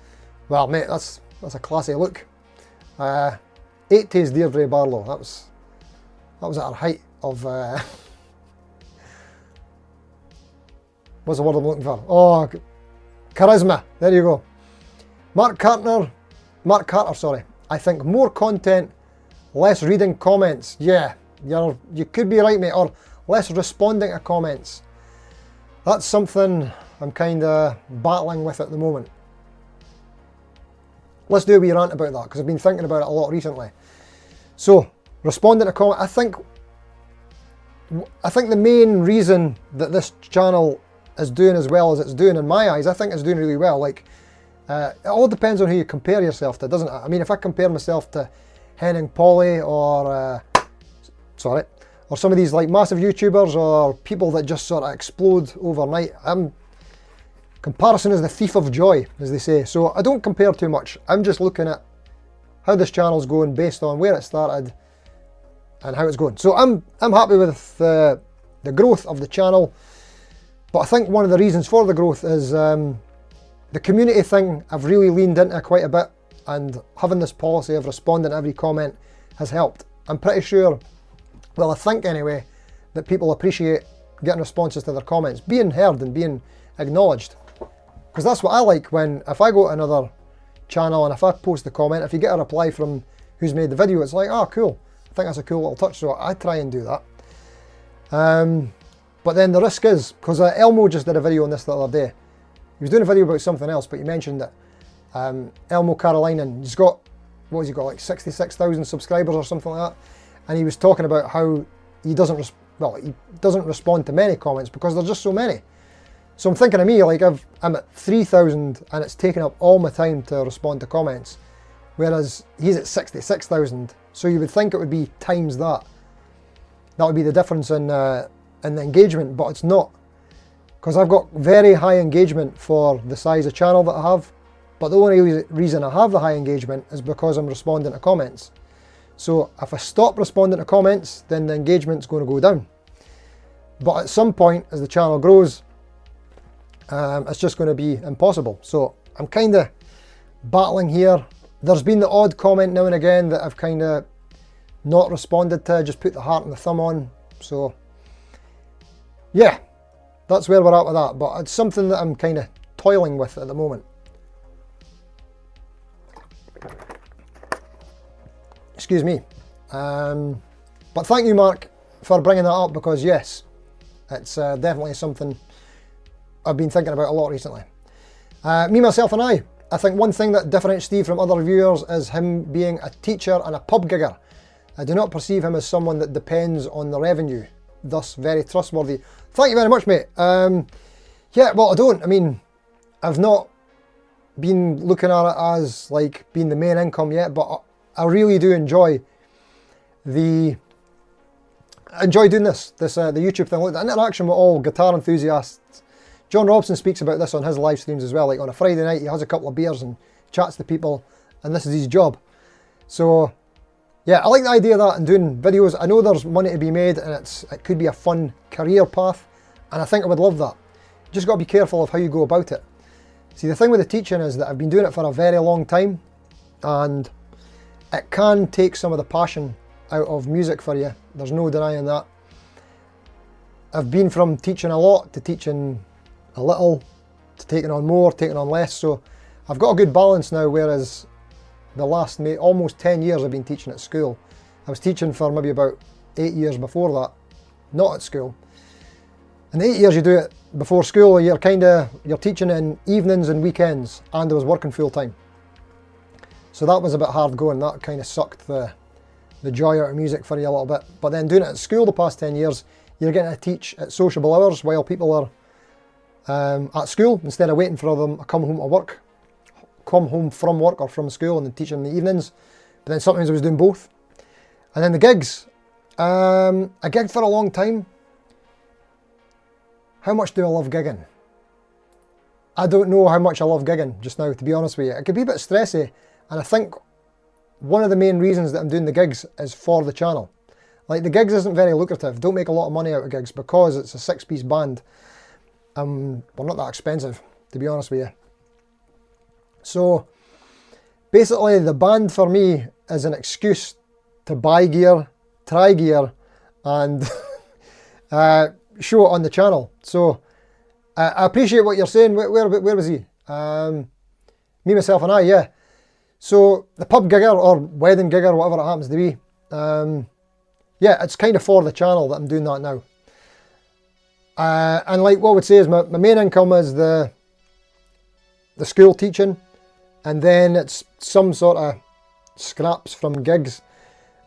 Well, mate, that's a classy look. 80s Deirdre Barlow. That was at her height of... what's the word I'm looking for? Oh, charisma. There you go. Mark Carter, sorry. I think more content, less reading comments. Yeah, you could be right, mate. Or less responding to comments. That's something I'm kind of battling with at the moment. Let's do a wee rant about that, because I've been thinking about it a lot recently. So, responding to comments. I think the main reason that this channel is doing as well as it's doing in my eyes, I think it's doing really well. Like, it all depends on who you compare yourself to, doesn't it? I mean, if I compare myself to Henning Polly or some of these like massive YouTubers or people that just sort of explode overnight, comparison is the thief of joy, as they say. So I don't compare too much. I'm just looking at how this channel's going based on where it started and how it's going. So I'm happy with the growth of the channel, but I think one of the reasons for the growth is the community thing. I've really leaned into quite a bit, and having this policy of responding to every comment has helped. I'm pretty sure, well, I think anyway, that people appreciate getting responses to their comments, being heard and being acknowledged. Because that's what I like if I go to another channel and if I post a comment, if you get a reply from who's made the video, it's like, oh, cool. I think that's a cool little touch, so I try and do that. But then the risk is, because Elmo just did a video on this the other day. He was doing a video about something else, but he mentioned that Elmo Carolinen, he's got, what has he got, like 66,000 subscribers or something like that. And he was talking about how he doesn't respond to many comments because there's just so many. So I'm thinking of me, like I'm at 3,000 and it's taking up all my time to respond to comments, whereas he's at 66,000. So you would think it would be times that. That would be the difference in the engagement, but it's not. Because I've got very high engagement for the size of channel that I have, but the only reason I have the high engagement is because I'm responding to comments. So if I stop responding to comments, then the engagement's going to go down. But at some point, as the channel grows, it's just going to be impossible. So I'm kind of battling here. There's been the odd comment now and again that I've kind of not responded to, just put the heart and the thumb on. So yeah, that's where we're at with that. But it's something that I'm kind of toiling with at the moment. Excuse me. But thank you, Mark, for bringing that up, because yes, it's definitely something I've been thinking about a lot recently. Me, myself and I think one thing that differentiates Steve from other reviewers is him being a teacher and a pub gigger. I do not perceive him as someone that depends on the revenue, thus very trustworthy. Thank you very much, mate. Yeah, well, I don't. I mean, I've not been looking at it as like being the main income yet, but I really do enjoy doing this, the YouTube thing. Like the interaction with all guitar enthusiasts. John Robson speaks about this on his live streams as well. Like on a Friday night, he has a couple of beers and chats to people, and this is his job. So yeah, I like the idea of that and doing videos. I know there's money to be made, and it could be a fun career path, and I think I would love that. You just got to be careful of how you go about it. See, the thing with the teaching is that I've been doing it for a very long time, and it can take some of the passion out of music for you. There's no denying that. I've been from teaching a lot to teaching a little, to taking on more, taking on less. So I've got a good balance now, whereas the last almost 10 years I've been teaching at school. I was teaching for maybe about 8 years before that, not at school. And the 8 years you do it before school, you're teaching in evenings and weekends, and I was working full time. So that was a bit hard going. That kind of sucked the joy out of music for you a little bit. But then doing it at school the past 10 years, you're getting to teach at sociable hours while people are at school, instead of waiting for them to come home to work, come home from work or from school and then teach in the evenings. But then sometimes I was doing both. And then the gigs. I gigged for a long time. How much do I love gigging? I don't know how much I love gigging just now, to be honest with you. It could be a bit stressy, and I think one of the main reasons that I'm doing the gigs is for the channel. Like, the gigs isn't very lucrative. Don't make a lot of money out of gigs because it's a 6-piece band. Well, not that expensive, to be honest with you. So basically the band for me is an excuse to buy gear, try gear, and show it on the channel. So I appreciate what you're saying. Where was he? Me, myself and I, yeah. So the pub gigger or wedding gigger, whatever it happens to be, yeah, it's kind of for the channel that I'm doing that now. And like what I would say is my main income is the school teaching, and then it's some sort of scraps from gigs,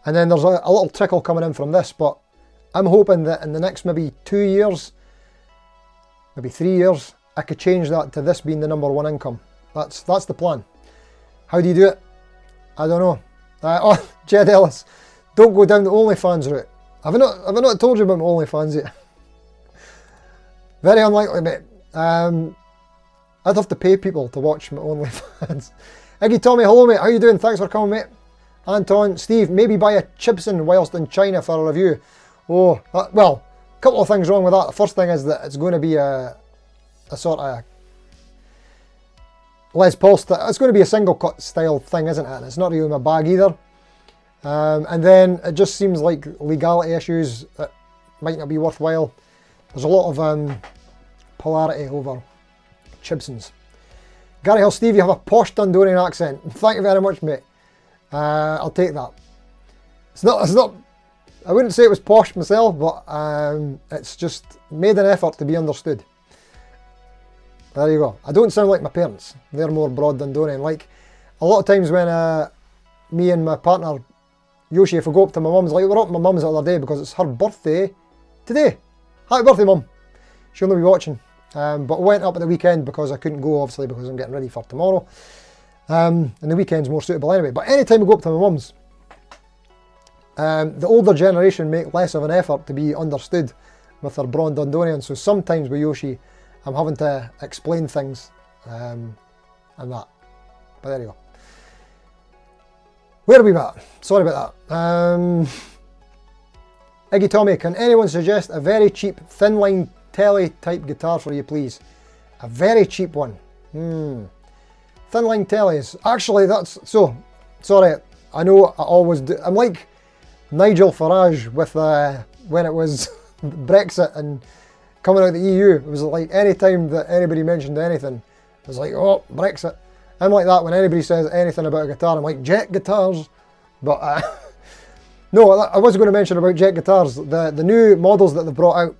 and then there's a little trickle coming in from this. But I'm hoping that in the next maybe 2 years, maybe 3 years, I could change that to this being the #1 income. That's the plan. How do you do it? I don't know. Oh, Jed Ellis, don't go down the OnlyFans route. Have I not told you about my OnlyFans yet? Very unlikely, mate. I'd have to pay people to watch my OnlyFans. Iggy Tommy, hello mate, how you doing? Thanks for coming, mate. Anton, Steve, maybe buy a Chibson whilst in China for a review. Oh, well, a couple of things wrong with that. The first thing is that it's going to be a sort of Les Paul style. It's going to be a single cut style thing, isn't it? And it's not really my bag either. And then it just seems like legality issues that might not be worthwhile. There's a lot of polarity over Chibsons. Gary Hill, Steve, you have a posh Dundonian accent. Thank you very much, mate. I'll take that. It's not. I wouldn't say it was posh myself, but it's just made an effort to be understood. There you go. I don't sound like my parents. They're more broad Dundonian. Like a lot of times when me and my partner Yoshi, if we go up to my mum's, like we were up at my mum's the other day because it's her birthday today. Happy birthday, mum. She'll not be watching. But I went up at the weekend because I couldn't go, obviously, because I'm getting ready for tomorrow. And the weekend's more suitable anyway. But anytime we go up to my mum's, the older generation make less of an effort to be understood with their broad Dundonian. So sometimes with Yoshi, I'm having to explain things and that. But there you go. Where are we at? Sorry about that. Iggy Tommy, can anyone suggest a very cheap thin line telly type guitar for you, please? A very cheap one. Thin line tellies. Actually, that's so. Sorry, I know I always do. I'm like Nigel Farage with when it was Brexit and coming out of the EU. It was like any time that anybody mentioned anything, it was like, oh, Brexit. I'm like that when anybody says anything about a guitar. I'm like, Jet guitars. But no, I was going to mention about Jet guitars. The new models that they've brought out,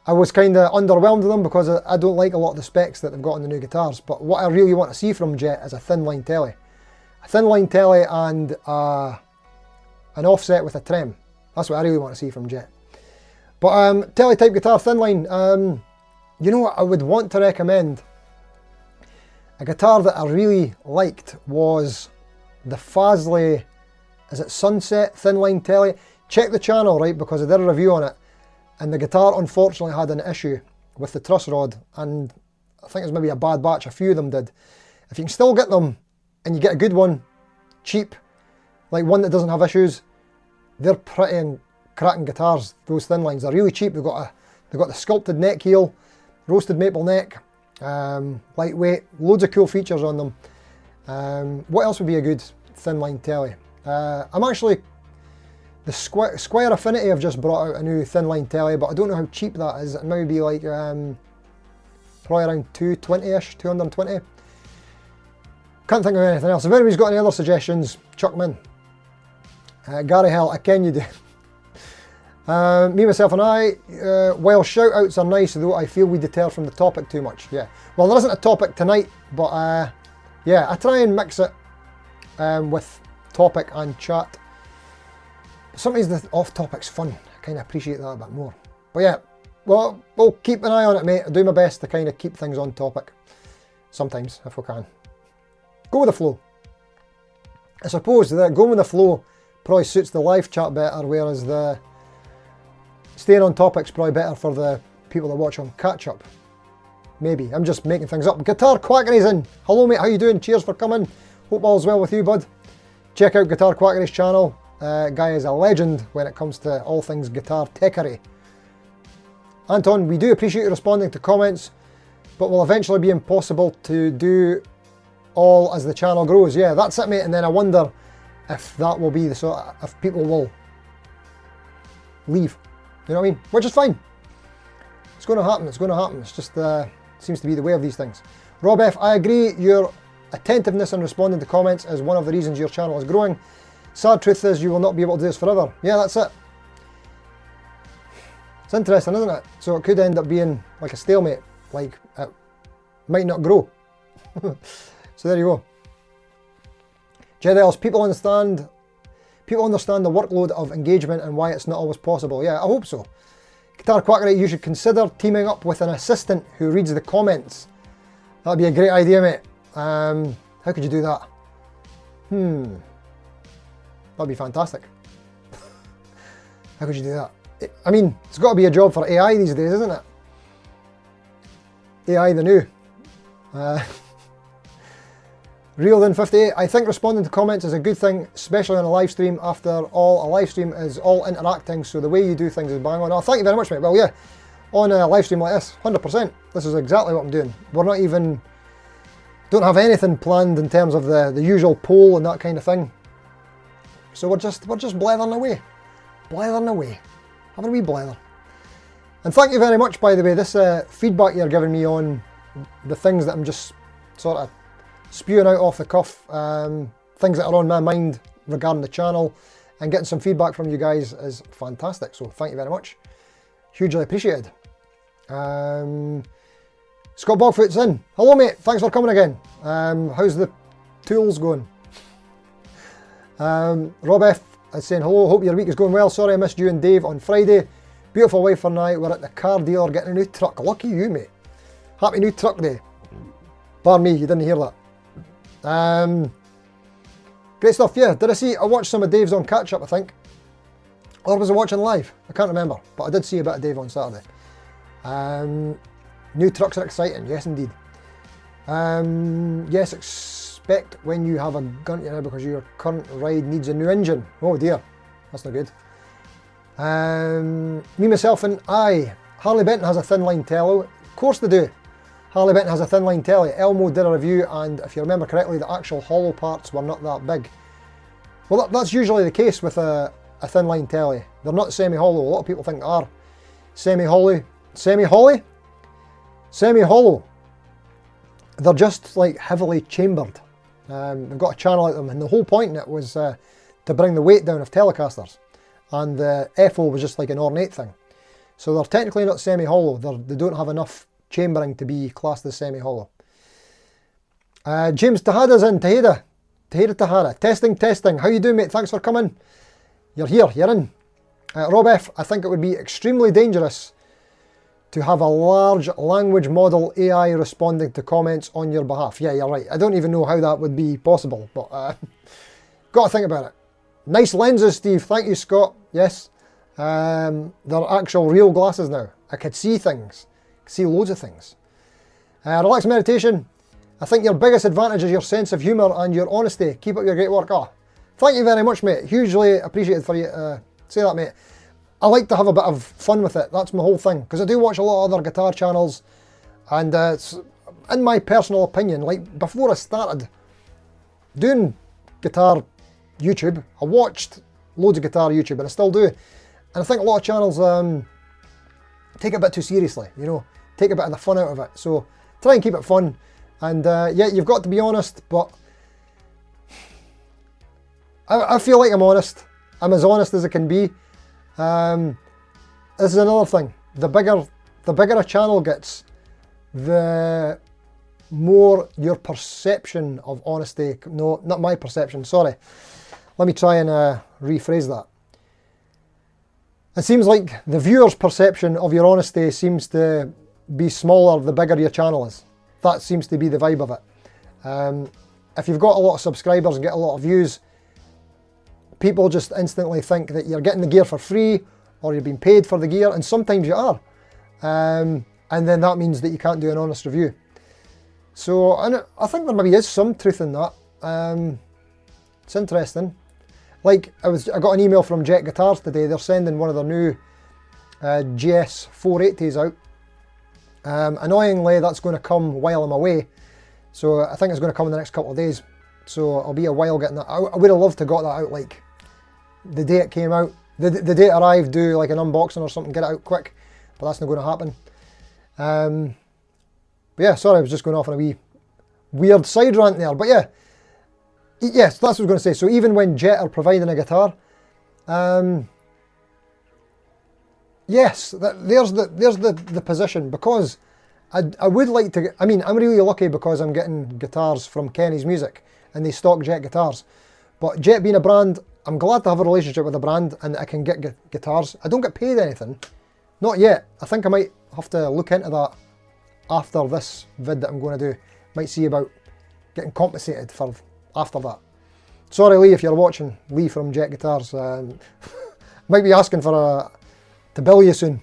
I was kind of underwhelmed with them because I don't like a lot of the specs that they've got on the new guitars. But what I really want to see from Jet is a thin line telly. A thin line telly and an offset with a trem. That's what I really want to see from Jet. But telly type guitar, thin line, you know what I would want to recommend? A guitar that I really liked was the Fasley, is it Sunset thin line telly? Check the channel, right, because I did a review on it, and the guitar unfortunately had an issue with the truss rod, and I think it was maybe a bad batch, a few of them did. If you can still get them, and you get a good one, cheap, like one that doesn't have issues, they're pretty and cracking guitars, those thin lines. They're really cheap. They've got the sculpted neck heel, roasted maple neck, lightweight, loads of cool features on them. What else would be a good thin line telly? I'm actually, the Squire Affinity have just brought out a new thin line telly, but I don't know how cheap that is. It might be like probably around 220-ish, 220. Can't think of anything else. If anybody's got any other suggestions, chuck them in. Gary Hill, I can you do? Me, myself and I, while shout outs are nice, though I feel we deter from the topic too much. Yeah. Well, there isn't a topic tonight, but yeah, I try and mix it with topic and chat. Sometimes the off topic's fun. I kind of appreciate that a bit more. But yeah, well, we'll keep an eye on it, mate. I'll do my best to kind of keep things on topic. sometimes if we can. Go with the flow. I suppose that going with the flow probably suits the live chat better, whereas the staying on topic's probably better for the people that watch on catch up. Maybe, I'm just making things up. Guitar Quackery's in. Hello mate, how you doing? Cheers for coming. Hope all's well with you, bud. Check out Guitar Quackery's channel. Guy is a legend when it comes to all things guitar techery. Anton, we do appreciate you responding to comments, but will eventually be impossible to do all as the channel grows. Yeah, that's it mate, and then I wonder if that will be the sort of, if people will leave. You know what I mean? Which is fine. It's going to happen, it's going to happen. It's just, seems to be the way of these things. Rob F, I agree, your attentiveness and responding to comments is one of the reasons your channel is growing. Sad truth is you will not be able to do this forever. Yeah, that's it. It's interesting, isn't it? So it could end up being like a stalemate, like it might not grow. So there you go. Jedels, people understand the workload of engagement and why it's not always possible. Yeah, I hope so. Guitar Quackery, you should consider teaming up with an assistant who reads the comments. That'd be a great idea, mate. How could you do that? That'd be fantastic. How could you do that? I mean, it's got to be a job for AI these days, isn't it? AI the new. Reeled in 58, I think responding to comments is a good thing, especially on a live stream. After all, a live stream is all interacting, so the way you do things is bang on. Oh, thank you very much, mate. Well, yeah, on a live stream like this, 100%. This is exactly what I'm doing. We're not even, don't have anything planned in terms of the usual poll and that kind of thing. So we're just blethering away. Blethering away. Having a wee blether. And thank you very much, by the way, this feedback you're giving me on the things that I'm just sort of spewing out off the cuff, things that are on my mind regarding the channel, and getting some feedback from you guys is fantastic. So thank you very much. Hugely appreciated. Scott Bogfoot's in. Hello mate, thanks for coming again. How's the tools going? Rob F is saying hello, hope your week is going well. Sorry I missed you and Dave on Friday. Beautiful wife and I were at the car dealer getting a new truck. Lucky you mate. Happy new truck day. Bar me, you didn't hear that. Great stuff, yeah. I watched some of Dave's on catch up, I think. Or was I watching live? I can't remember, but I did see a bit of Dave on Saturday. New trucks are exciting, yes indeed. Yes, expect when you have a gun to now because your current ride needs a new engine. Oh dear, that's not good. Me, myself and I. Harley Benton has a thin line telly. Of course they do. Harley Benton has a thin line telly. Elmo did a review, and if you remember correctly, the actual hollow parts were not that big. Well, that's usually the case with a thin line telly. They're not semi-hollow. A lot of people think they are semi-hollow. Semi-hollow. They're just like heavily chambered. They've got a channel out of them, and the whole point in it was to bring the weight down of Telecasters, and the FO was just like an ornate thing. So they're technically not semi-hollow. They don't have enough chambering to be classed as semi-hollow. James Tejada's in. Tejada. Testing. How you doing, mate? Thanks for coming. You're here, you're in. Rob F, I think it would be extremely dangerous to have a large language model AI responding to comments on your behalf. Yeah, you're right. I don't even know how that would be possible, but got to think about it. Nice lenses, Steve. Thank you, Scott. Yes. They're actual real glasses now. I could see things. See loads of things. Relaxed meditation. I think your biggest advantage is your sense of humour and your honesty. Keep up your great work. Oh, thank you very much, mate. Hugely appreciated for you to say that, mate. I like to have a bit of fun with it. That's my whole thing. Because I do watch a lot of other guitar channels. And it's, in my personal opinion, like before I started doing guitar YouTube, I watched loads of guitar YouTube, and I still do. And I think a lot of channels take it a bit too seriously, you know, take a bit of the fun out of it. So try and keep it fun. And yeah, you've got to be honest, but I feel like I'm honest. I'm as honest as I can be. This is another thing. The bigger a channel gets, the more your perception of honesty, no, not my perception, sorry. Let me try and rephrase that. It seems like the viewer's perception of your honesty seems to be smaller the bigger your channel is. that seems to be the vibe of it. If you've got a lot of subscribers and get a lot of views, people just instantly think that you're getting the gear for free or you're being paid for the gear, and sometimes you are. And then that means that you can't do an honest review. So I think there maybe is some truth in that. It's interesting. Like, I got an email from Jet Guitars today. They're sending one of their new GS 480s out. Annoyingly, that's going to come while I'm away. So I think it's going to come in the next couple of days. So I'll be a while getting that. I would have loved to got that out like the day it came out. The day it arrived, do like an unboxing or something, get it out quick. But that's not going to happen. But yeah, sorry, I was just going off on a wee weird side rant there. But yeah, yes, that's what I was going to say. So even when Jet are providing a guitar, yes, there's the position, because I would like to, I mean, I'm really lucky because I'm getting guitars from Kenny's Music and they stock Jet guitars. But Jet being a brand, I'm glad to have a relationship with a brand and I can get guitars. I don't get paid anything, not yet. I think I might have to look into that after this vid that I'm going to do. Might see about getting compensated for after that. Sorry Lee, if you're watching, Lee from Jet Guitars, might be asking for to bill you soon.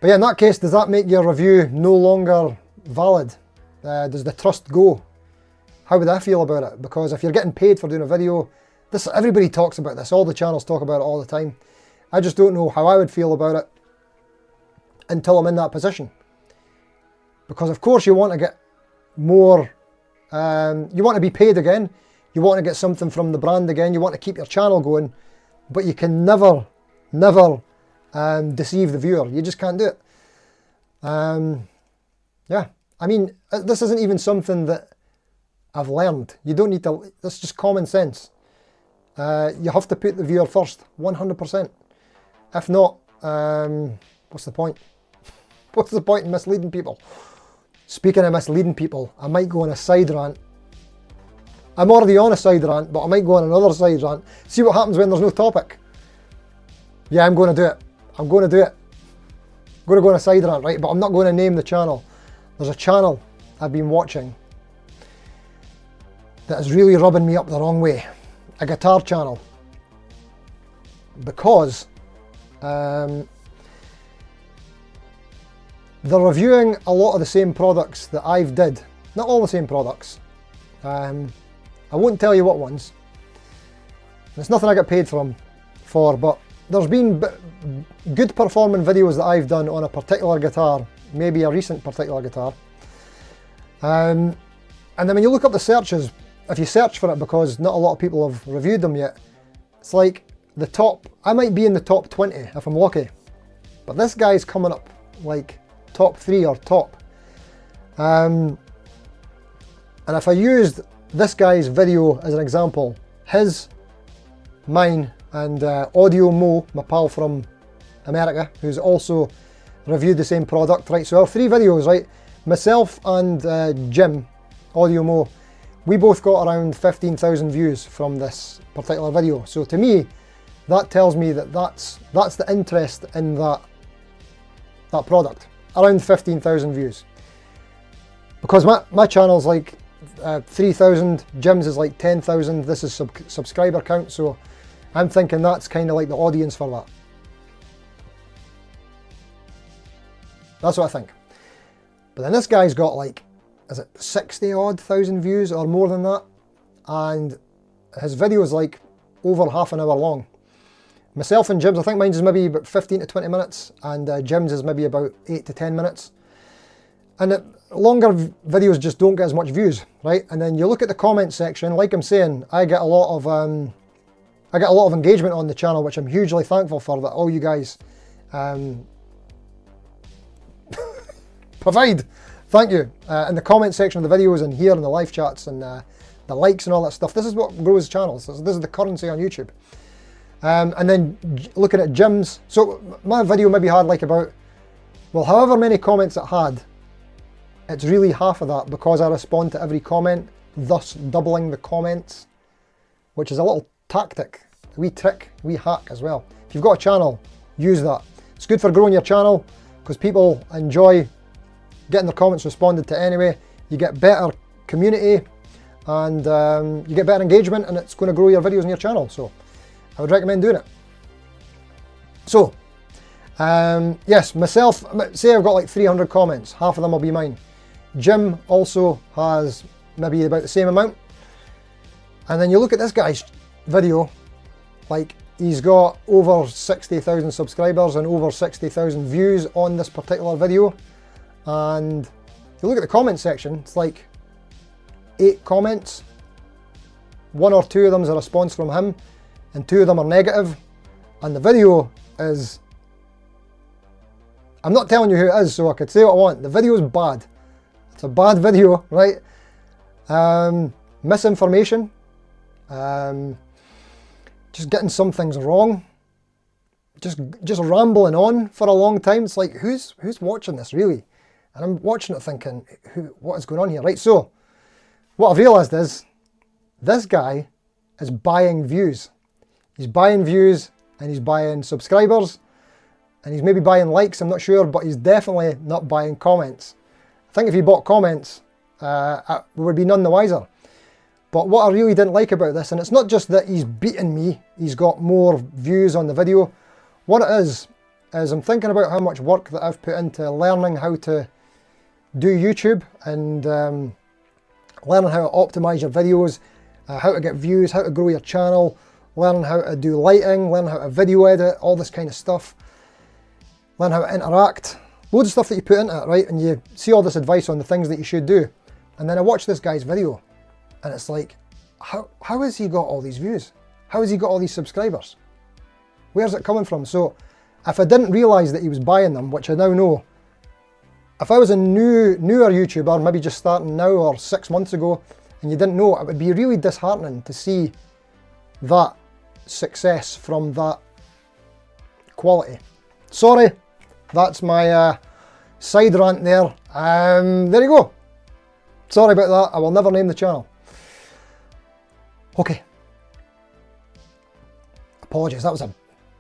But yeah, in that case, does that make your review no longer valid? Does the trust go? How would I feel about it? Because if you're getting paid for doing a video, everybody talks about this, all the channels talk about it all the time. I just don't know how I would feel about it until I'm in that position. Because of course you want to get more, you want to be paid again, you want to get something from the brand again, you want to keep your channel going, but you can never deceive the viewer. You just can't do it. Yeah, I mean, this isn't even something that I've learned. You don't need to, this is just common sense. You have to put the viewer first, 100%. If not, what's the point? What's the point in misleading people? Speaking of misleading people, I might go on a side rant. I'm already on a side rant, but I might go on another side rant. See what happens when there's no topic. Yeah, I'm going to do it. I'm going to do it. I'm going to go on a side rant, right? But I'm not going to name the channel. There's a channel I've been watching that is really rubbing me up the wrong way. A guitar channel. Because they're reviewing a lot of the same products that I've did. Not all the same products. I won't tell you what ones. It's nothing I get paid for, but there's been good performing videos that I've done on a particular guitar, maybe a recent particular guitar. And then when you look up the searches, if you search for it, because not a lot of people have reviewed them yet, it's like the top, I might be in the top 20 if I'm lucky. But this guy's coming up like top 3 or top. And if I used this guy's video as an example, his, mine, and Audio Mo, my pal from America, who's also reviewed the same product, right? So our 3 videos, right? Myself and Jim, Audio Mo, we both got around 15,000 views from this particular video. So to me, that tells me that that's the interest in that product. Around 15,000 views. Because my channel's like 3,000, Jim's is like 10,000, this is subscriber count, so I'm thinking that's kind of like the audience for that. That's what I think. But then this guy's got like, is it 60 odd thousand views or more than that? And his video is like over half an hour long. Myself and Jim's, I think mine's is maybe about 15 to 20 minutes, and Jim's is maybe about 8 to 10 minutes. And longer videos just don't get as much views, right? And then you look at the comment section, like I'm saying, I get a lot of engagement on the channel, which I'm hugely thankful for, that all you guys provide. Thank you. In the comment section of the videos and here in the live chats and the likes and all that stuff. This is what grows channels. This is the currency on YouTube. And then looking at Jim's, so my video maybe had like about, well, however many comments it had, it's really half of that because I respond to every comment, thus doubling the comments, which is a little tactic, a wee trick, a wee hack as well. If you've got a channel, use that. It's good for growing your channel because people enjoy getting their comments responded to anyway. You get better community, and you get better engagement, and it's going to grow your videos on your channel. So I would recommend doing it. So yes, myself, say I've got like 300 comments, half of them will be mine. Jim also has maybe about the same amount. And then you look at this guy's video, like he's got over 60,000 subscribers and over 60,000 views on this particular video. And you look at the comment section, it's like 8 comments. 1 or 2 of them is a response from him, and 2 of them are negative. And the video is, I'm not telling you who it is, so I could say what I want. The video is bad. It's a bad video, right? Misinformation. Just getting some things wrong. Just rambling on for a long time. It's like, who's watching this really? And I'm watching it thinking, what is going on here? Right, so what I've realised is this guy is buying views. He's buying views and he's buying subscribers and he's maybe buying likes, I'm not sure, but he's definitely not buying comments. I think if he bought comments, we would be none the wiser. But what I really didn't like about this, and it's not just that he's beaten me, he's got more views on the video. What it is I'm thinking about how much work that I've put into learning how to do YouTube and learning how to optimize your videos, how to get views, how to grow your channel, learning how to do lighting, learning how to video edit, all this kind of stuff, learn how to interact, loads of stuff that you put into it, right? And you see all this advice on the things that you should do. And then I watch this guy's video and it's like, how has he got all these views? How has he got all these subscribers? Where's it coming from? So if I didn't realize that he was buying them, which I now know, if I was a newer YouTuber, maybe just starting now or 6 months ago, and you didn't know, it would be really disheartening to see that success from that quality. Sorry, that's my side rant there. There you go. Sorry about that, I will never name the channel. Okay. Apologies, that was a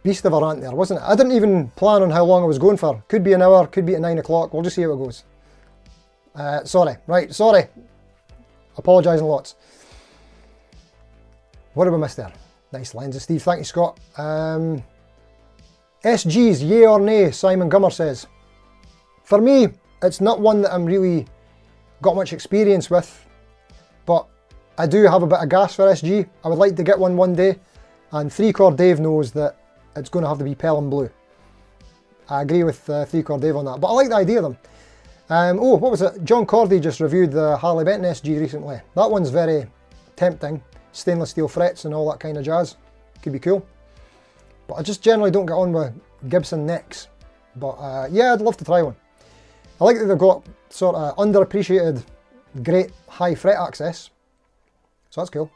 beast of a rant there, wasn't it? I didn't even plan on how long I was going for. Could be an hour, could be at 9 o'clock, we'll just see how it goes. Sorry, right, sorry. Apologising lots. What have we missed there? Nice lenses, Steve, thank you, Scott. SGs, yay or nay, Simon Gummer says. For me, it's not one that I'm really got much experience with, but I do have a bit of gas for SG. I would like to get one day, and 3-Core Dave knows that it's going to have to be Pelham Blue. I agree with 3-Core Dave on that, but I like the idea of them. Oh, what was it? John Cordy just reviewed the Harley Benton SG recently. That one's very tempting. Stainless steel frets and all that kind of jazz. Could be cool. But I just generally don't get on with Gibson necks. But yeah, I'd love to try one. I like that they've got sort of underappreciated, great high fret access. So that's cool.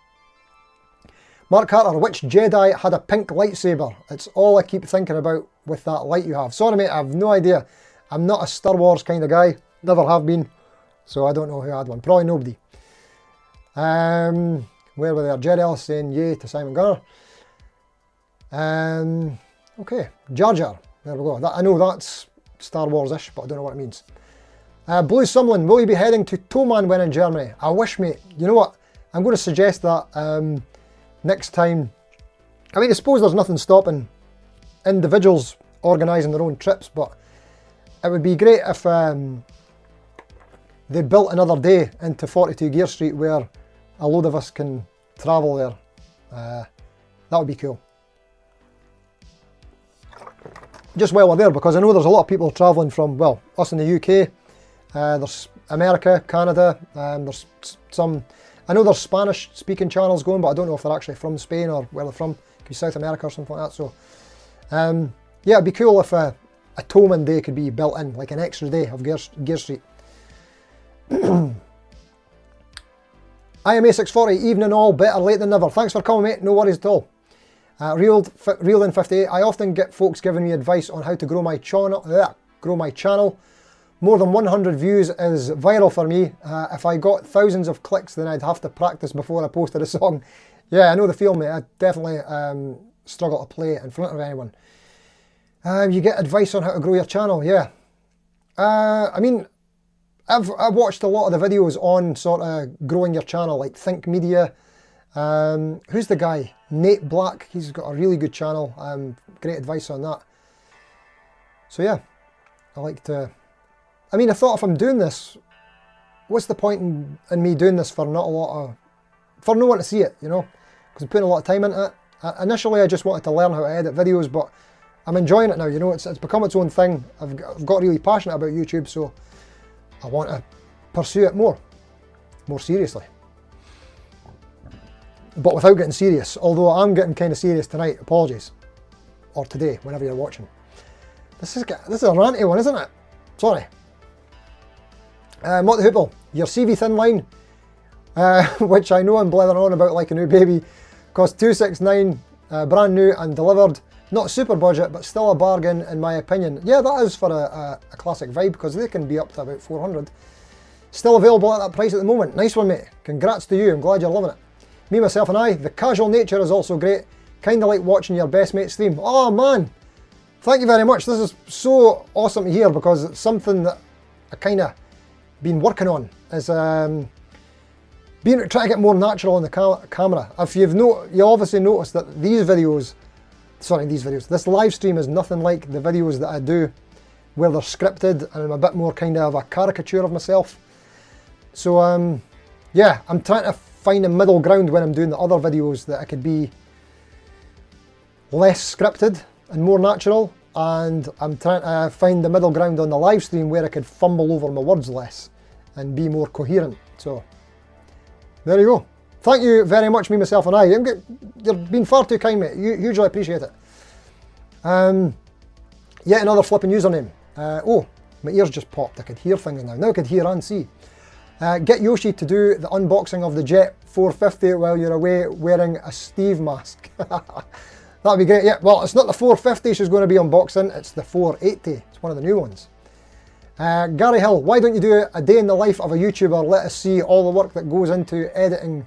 Mark Carter, which Jedi had a pink lightsaber? It's all I keep thinking about with that light you have. Sorry mate, I have no idea. I'm not a Star Wars kind of guy. Never have been. So I don't know who had one. Probably nobody. Where were they? Jed Ellis saying yay to Simon Gunner. Okay, Jar Jar. There we go. I know that's Star Wars-ish, but I don't know what it means. Blue Sumlin, will you be heading to Toman when in Germany? I wish, mate. You know what? I'm going to suggest that next time. I mean, I suppose there's nothing stopping individuals organising their own trips, but it would be great if they built another day into 42 Gear Street where a load of us can travel there. That would be cool. Just while we're there, because I know there's a lot of people travelling from, well, us in the UK, there's America, Canada, there's some, I know there's Spanish speaking channels going, but I don't know if they're actually from Spain or where they're from. It could be South America or something like that. So yeah, it'd be cool if a Toman day could be built in, like an extra day of Gear Street. IMA640, evening all, better late than never. Thanks for coming, mate, no worries at all. Reeled in 58, I often get folks giving me advice on how to grow my channel. More than 100 views is viral for me. If I got thousands of clicks, then I'd have to practice before I posted a song. Yeah, I know the feel, mate. I definitely struggle to play in front of anyone. You get advice on how to grow your channel, yeah. I mean, I've watched a lot of the videos on sort of growing your channel, like Think Media. Who's the guy? Nate Black. He's got a really good channel. Great advice on that. So yeah, I like to... I mean, I thought if I'm doing this, what's the point in me doing this for not a lot of... for no one to see it, you know? Because I'm putting a lot of time into it. Initially, I just wanted to learn how to edit videos, but I'm enjoying it now, you know? It's become its own thing. I've got really passionate about YouTube, so I want to pursue it more seriously. But without getting serious, although I'm getting kind of serious tonight, apologies. Or today, whenever you're watching. This is a ranty one, isn't it? Sorry. What the Hoople, your CV thin line, which I know I'm blathering on about like a new baby, cost $269, brand new and delivered. Not super budget, but still a bargain in my opinion. Yeah, that is for a classic vibe, because they can be up to about 400. Still available at that price at the moment. Nice one, mate. Congrats to you. I'm glad you're loving it. Me, myself and I, the casual nature is also great. Kind of like watching your best mate stream. Oh man, thank you very much. This is so awesome to hear, because it's something that I kind of been working on. Is trying to get more natural on the camera. If you obviously noticed that this live stream is nothing like the videos that I do where they're scripted and I'm a bit more kind of a caricature of myself. So yeah, I'm trying to find a middle ground when I'm doing the other videos, that I could be less scripted and more natural, and I'm trying to find the middle ground on the live stream where I could fumble over my words less and be more coherent. So there you go. Thank you very much, me, myself and I. You've been far too kind, mate. Hugely appreciate it. Yet another flipping username. Oh, my ears just popped. I could hear things now. Now I could hear and see. Get Yoshi to do the unboxing of the Jet 450 while you're away wearing a Steve mask. That'd be great. Yeah, well, it's not the 450 she's going to be unboxing. It's the 480. It's one of the new ones. Gary Hill, why don't you do a day in the life of a YouTuber? Let us see all the work that goes into editing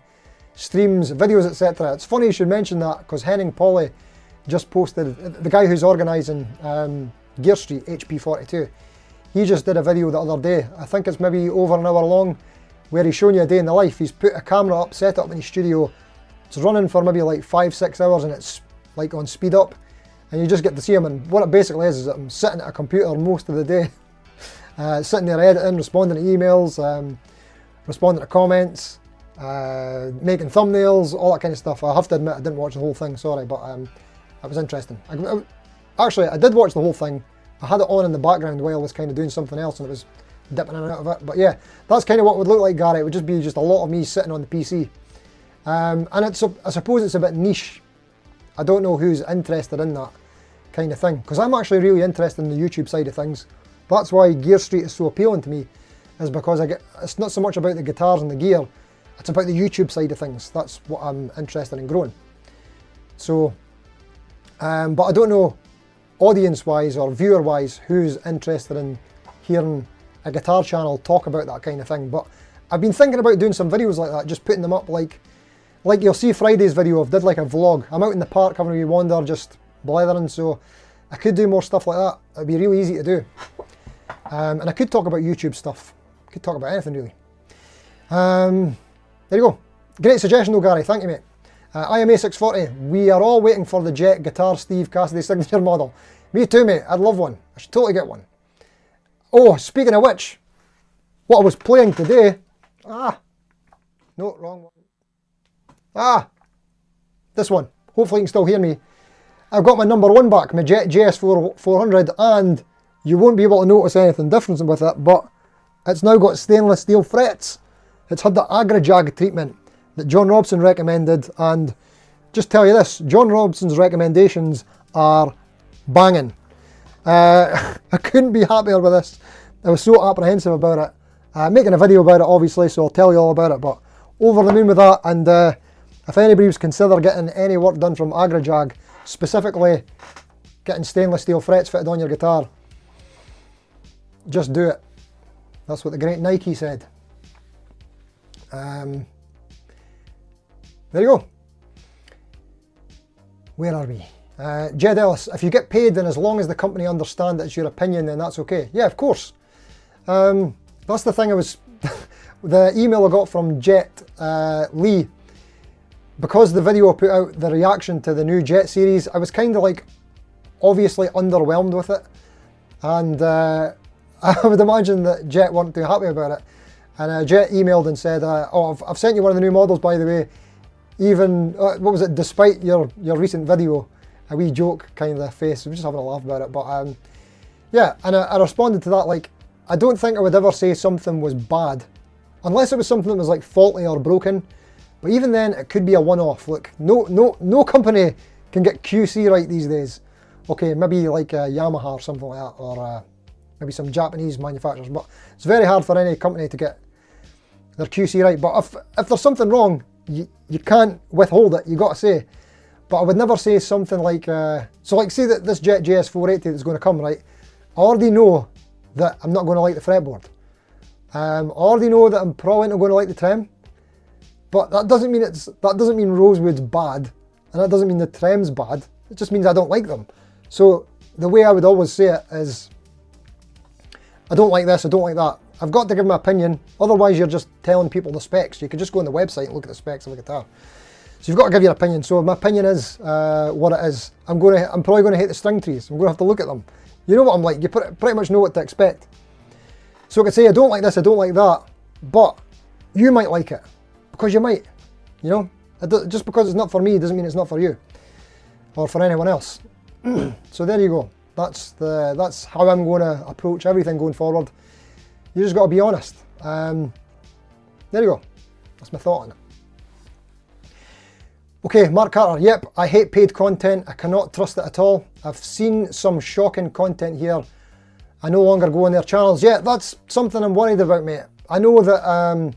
streams, videos, etc. It's funny you should mention that, because Henning Polly just posted, the guy who's organising Gear Street, HP42, he just did a video the other day. I think it's maybe over an hour long, where he's showing you a day in the life. He's put a camera up, set up in his studio. It's running for maybe like 5-6 hours, and it's like on speed up, and you just get to see him. And what it basically is that I'm sitting at a computer most of the day, sitting there editing, responding to emails, responding to comments, making thumbnails, all that kind of stuff. I have to admit I didn't watch the whole thing, sorry, but it was interesting. Actually, I did watch the whole thing. I had it on in the background while I was kind of doing something else, and it was dipping in and out of it. But yeah, that's kind of what it would look like, Gary. It would just be just a lot of me sitting on the PC. And I suppose it's a bit niche. I don't know who's interested in that kind of thing, because I'm actually really interested in the YouTube side of things. That's why Gear Street is so appealing to me, is because it's not so much about the guitars and the gear, it's about the YouTube side of things. That's what I'm interested in growing. So, but I don't know, audience-wise or viewer-wise, who's interested in hearing a guitar channel talk about that kind of thing. But I've been thinking about doing some videos like that, just putting them up like you'll see Friday's video. I've did like a vlog. I'm out in the park having a wee wander, just blathering, so I could do more stuff like that. It'd be really easy to do. And I could talk about YouTube stuff. I could talk about anything really. There you go. Great suggestion though, Gary. Thank you, mate. IMA640. We are all waiting for the Jet Guitar Steve Cassidy signature model. Me too, mate. I'd love one. I should totally get one. Oh, speaking of which, what I was playing today... No, wrong one. This one. Hopefully you can still hear me. I've got my number one back, my Jet JS400, and you won't be able to notice anything different with it, but it's now got stainless steel frets. It's had the Agri-Jag treatment that John Robson recommended, and just tell you this, John Robson's recommendations are banging. I couldn't be happier with this. I was so apprehensive about it. Making a video about it obviously, so I'll tell you all about it, but over the moon with that. And if anybody was consider getting any work done from Agri-Jag, specifically getting stainless steel frets fitted on your guitar, just do it. That's what the great Nike said. There you go. Where are we? Jed Ellis, if you get paid, then as long as the company understand that it's your opinion, then that's okay. Yeah, of course. that's the thing. The email I got from Jet Lee, because the video put out the reaction to the new Jet series, I was kind of like obviously underwhelmed with it, and I would imagine that Jet weren't too happy about it. And Jet emailed and said, oh, I've sent you one of the new models, by the way, even, what was it, despite your recent video, a wee joke kind of face. We were just having a laugh about it, but yeah, and I responded to that like, I don't think I would ever say something was bad, unless it was something that was like faulty or broken. But even then, it could be a one-off. Look, no company can get QC right these days. Okay, maybe like Yamaha or something like that, or maybe some Japanese manufacturers. But it's very hard for any company to get their QC right. But if there's something wrong, you can't withhold it. You got to say. But I would never say something like, so like say that this Jet JS480 that's going to come, right? I already know that I'm not going to like the fretboard. I already know that I'm probably not going to like the trem. But that doesn't mean Rosewood's bad, and that doesn't mean the trem's bad. It just means I don't like them. So the way I would always say it is, I don't like this, I don't like that. I've got to give my opinion, otherwise you're just telling people the specs. You could just go on the website and look at the specs of a guitar. So you've got to give your opinion. So my opinion is what it is. I'm probably going to hate the string trees. I'm going to have to look at them. You know what I'm like, you pretty much know what to expect. So I could say I don't like this, I don't like that, but you might like it. Because you might, you know, just because it's not for me doesn't mean it's not for you or for anyone else. So there you go. That's how I'm going to approach everything going forward. You just got to be honest. There you go. That's my thought on it. Okay, Mark Carter. Yep, I hate paid content. I cannot trust it at all. I've seen some shocking content here. I no longer go on their channels. Yeah, that's something I'm worried about, mate. I know that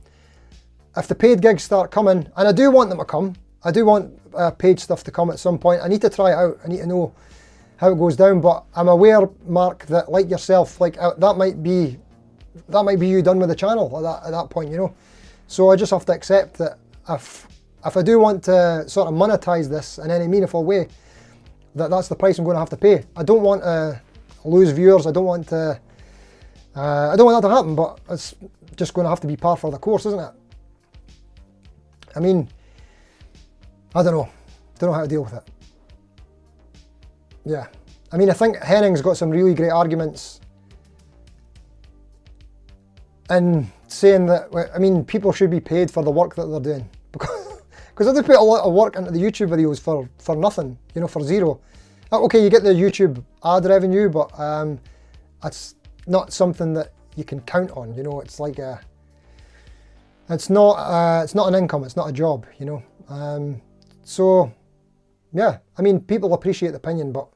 if the paid gigs start coming, and I do want them to come, I do want paid stuff to come at some point. I need to try it out. I need to know how it goes down. But I'm aware, Mark, that like yourself, like that might be you done with the channel at that point, you know. So I just have to accept that if I do want to sort of monetize this in any meaningful way, that's the price I'm going to have to pay. I don't want to lose viewers. I don't want that to happen. But it's just going to have to be par for the course, isn't it? I mean, I don't know how to deal with it. Yeah, I mean, I think Henning's got some really great arguments in saying that, I mean, people should be paid for the work that they're doing, because they put a lot of work into the YouTube videos for nothing, you know, for zero. Okay, you get the YouTube ad revenue, but that's not something that you can count on, you know. It's like it's not an income, it's not a job, you know. So yeah, I mean, people appreciate the opinion, but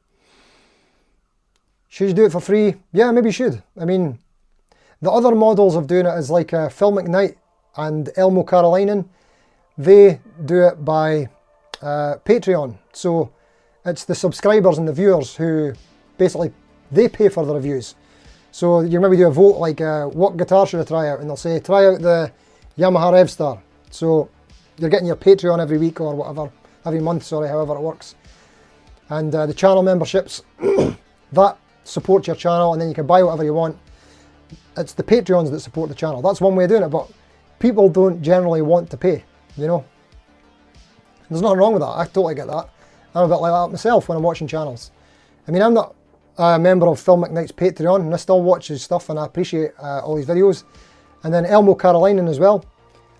should you do it for free? Yeah, maybe you should. I mean, the other models of doing it is like Phil McKnight and Elmo Carolinen. They do it by Patreon. So it's the subscribers and the viewers who basically, they pay for the reviews. So you maybe do a vote like, what guitar should I try out? And they'll say, try out the Yamaha Revstar. So you're getting your Patreon every week or whatever, every month, sorry, however it works. And the channel memberships, that support your channel, and then you can buy whatever you want. It's the Patreons that support the channel. That's one way of doing it, but people don't generally want to pay, you know. There's nothing wrong with that. I totally get that. I'm a bit like that myself when I'm watching channels. I mean, I'm not a member of Phil McKnight's Patreon, and I still watch his stuff, and I appreciate all his videos. And then Elmo Carolinen as well.